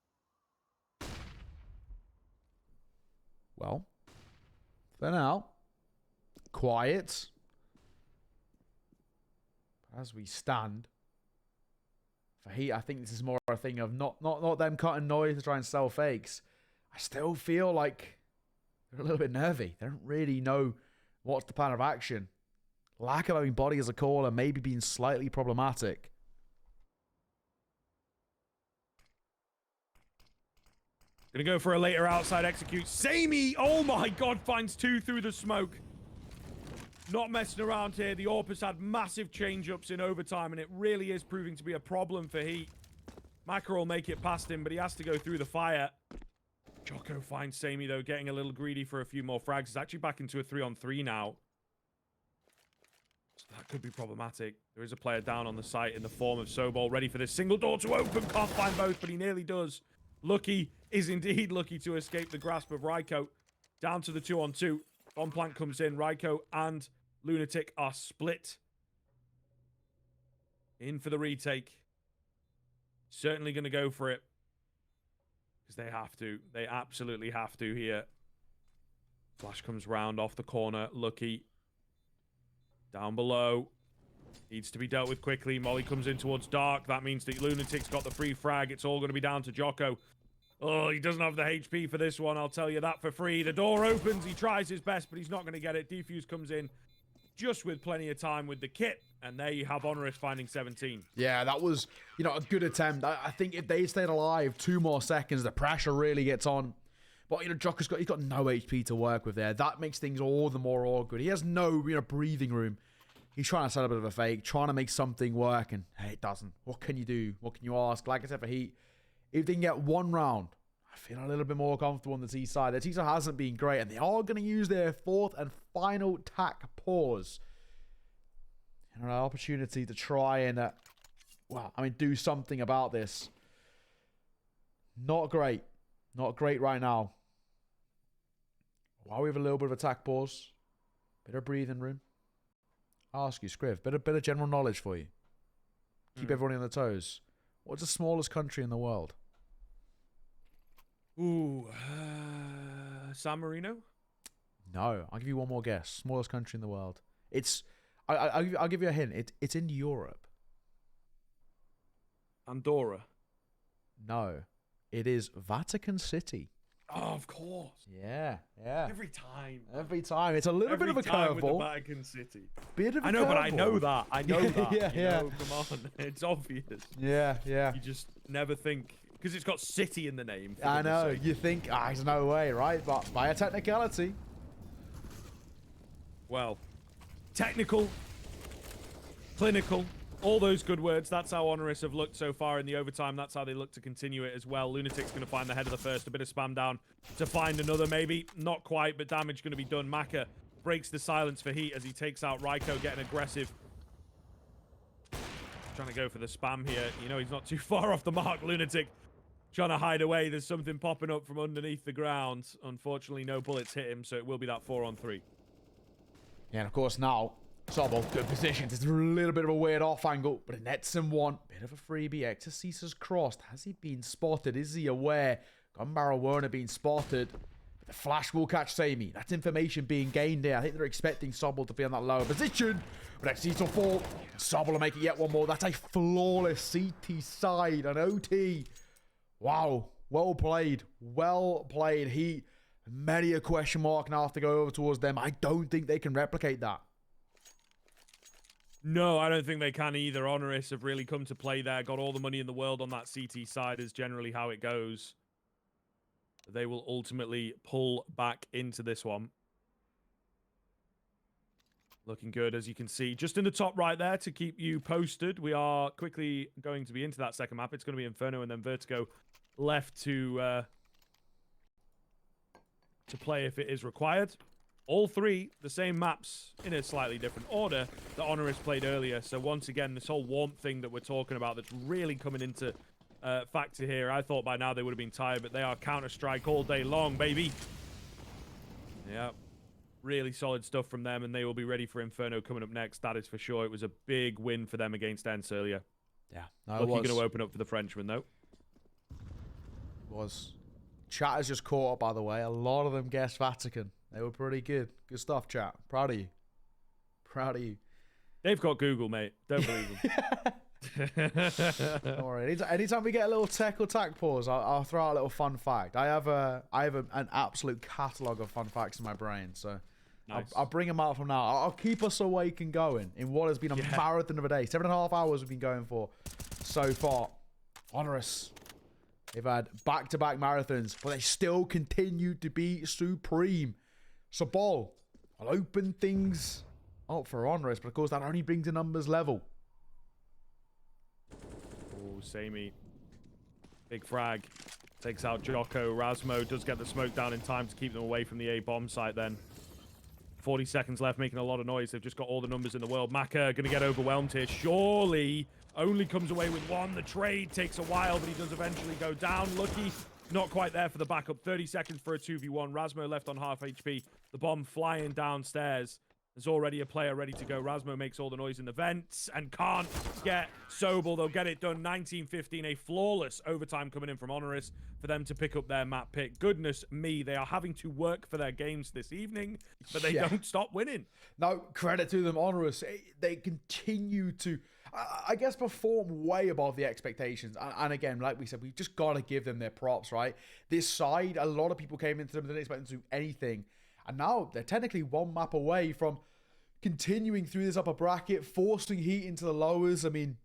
Well, for now, quiet. As we stand, for Heat, I think this is more a thing of not them cutting noise to try and sell fakes. I still feel like they're a little bit nervy. They don't really know what's the plan of action. Lack of having body as a caller, maybe being slightly problematic. Gonna go for a later outside execute. Samey, oh my god, finds 2 through the smoke. Not messing around here. The Orpus had massive change-ups in overtime, and it really is proving to be a problem for Heat. Maka will make it past him, but he has to go through the fire. Jocko finds Samey, though, getting a little greedy for a few more frags. He's actually back into a 3-on-3 now. So that could be problematic. There is a player down on the site in the form of Sobol, ready for this single door to open. Can't find both, but he nearly does. Lucky is indeed lucky to escape the grasp of Raiko. Down to the 2-on-2. Bombplank comes in. Raiko and Lunatic are split. In for the retake. Certainly going to go for it. Because they have to. They absolutely have to here. Flash comes round off the corner. Lucky. Down below. Needs to be dealt with quickly. Molly comes in towards Dark. That means that Lunatic's got the free frag. It's all going to be down to Jocko. Oh, he doesn't have the HP for this one. I'll tell you that for free. The door opens. He tries his best, but he's not going to get it. Defuse comes in just with plenty of time with the kit. And there you have Honoris finding 17. Yeah, that was, a good attempt. I think if they stayed alive 2 more seconds, the pressure really gets on. But, Jocko's got no HP to work with there. That makes things all the more awkward. He has no, breathing room. He's trying to set a bit of a fake, trying to make something work, and hey, it doesn't. What can you do? What can you ask? Like I said for Heat, if they can get 1 round, I feel a little bit more comfortable on the T side. The T side hasn't been great, and they are going to use their 4th and final tack pause. An opportunity to try and, do something about this. Not great. Not great right now. While we have a little bit of attack pause, bit of breathing room. I'll ask you, Scriv, bit of general knowledge for you. Keep everyone on their toes. What's the smallest country in the world? Ooh, San Marino? No, I'll give you one more guess. Smallest country in the world. It's, I'll give you a hint. It's in Europe. Andorra? No, it is Vatican City. Oh, of course. Yeah. Every time. It's a little bit of a curveball. With the Vatican City. Bit of a I know, curveball. but I know that. I know that. Yeah. Come on. It's obvious. Yeah. You just never think. Because it's got city in the name. I know. You think, there's no way, right? But by a technicality. Well, technical, clinical, all those good words. That's how Honoris have looked so far in the overtime. That's how they look to continue it as well. Lunatic's going to find the head of the first. A bit of spam down to find another, maybe. Not quite, but damage going to be done. Maka breaks the silence for Heat as he takes out Raiko, getting aggressive. Trying to go for the spam here. He's not too far off the mark. Lunatic trying to hide away. There's something popping up from underneath the ground. Unfortunately, no bullets hit him, so it will be that 4-on-3. Yeah, and of course now, Sobol, good position. It's a little bit of a weird off angle, but it nets him 1. Bit of a freebie. Exorcism's crossed. Has he been spotted? Is he aware? Gun barrel won't have been spotted. But the flash will catch Samey. That's information being gained there. I think they're expecting Sobol to be on that lower position. But Exorcist will fall. Sobol will make it yet 1 more. That's a flawless CT side, an OT. Wow. Well played. Well played. Heat. Many a question mark now have to go over towards them. I don't think they can replicate that. No, I don't think they can either. Honoris have really come to play there. Got all the money in the world on that CT side is generally how it goes. They will ultimately pull back into this one. Looking good, as you can see. Just in the top right there to keep you posted. We are quickly going to be into that second map. It's going to be Inferno and then Vertigo left to play if it is required. All 3, the same maps in a slightly different order that Honoris played earlier. So once again, this whole warmth thing that we're talking about that's really coming into factor here. I thought by now they would have been tired, but they are Counter-Strike all day long, baby. Yeah. Really solid stuff from them, and they will be ready for Inferno coming up next. That is for sure. It was a big win for them against Ents earlier. Yeah. No, Lucky going to open up for the Frenchman, though. It was. Chat has just caught up, by the way. A lot of them guessed Vatican. They were pretty good. Good stuff, chat. Proud of you. Proud of you. They've got Google, mate. Don't believe them. Don't worry. Anytime we get a little tech or tack pause, I'll throw out a little fun fact. I have an absolute catalogue of fun facts in my brain, so nice. I'll bring them out from now. I'll keep us awake and going in what has been a marathon of a day. 7.5 hours we've been going for so far. HONORIS. They've had back-to-back marathons, but they still continue to be supreme. So, Ball, I'll open things up for HONORIS, but of course that only brings the numbers level. Oh, Samey. Big frag. Takes out Jocko. Razmo does get the smoke down in time to keep them away from the A-bomb site then. 40 seconds left, making a lot of noise. They've just got all the numbers in the world. Maka going to get overwhelmed here. Surely only comes away with one. The trade takes a while, but he does eventually go down. Lucky, not quite there for the backup. 30 seconds for a 2v1. Razmo left on half HP. The bomb flying downstairs. There's already a player ready to go. Razmo makes all the noise in the vents and can't get Sobel. They'll get it done. 19-15, a flawless overtime coming in from HONORIS for them to pick up their map pick. Goodness me, they are having to work for their games this evening, but they don't stop winning. No, credit to them, HONORIS. They continue to, I guess, perform way above the expectations. And again, like we said, we've just got to give them their props, right? This side, a lot of people came into them and didn't expect them to do anything. And now they're technically one map away from continuing through this upper bracket, forcing HEET into the lowers. I mean,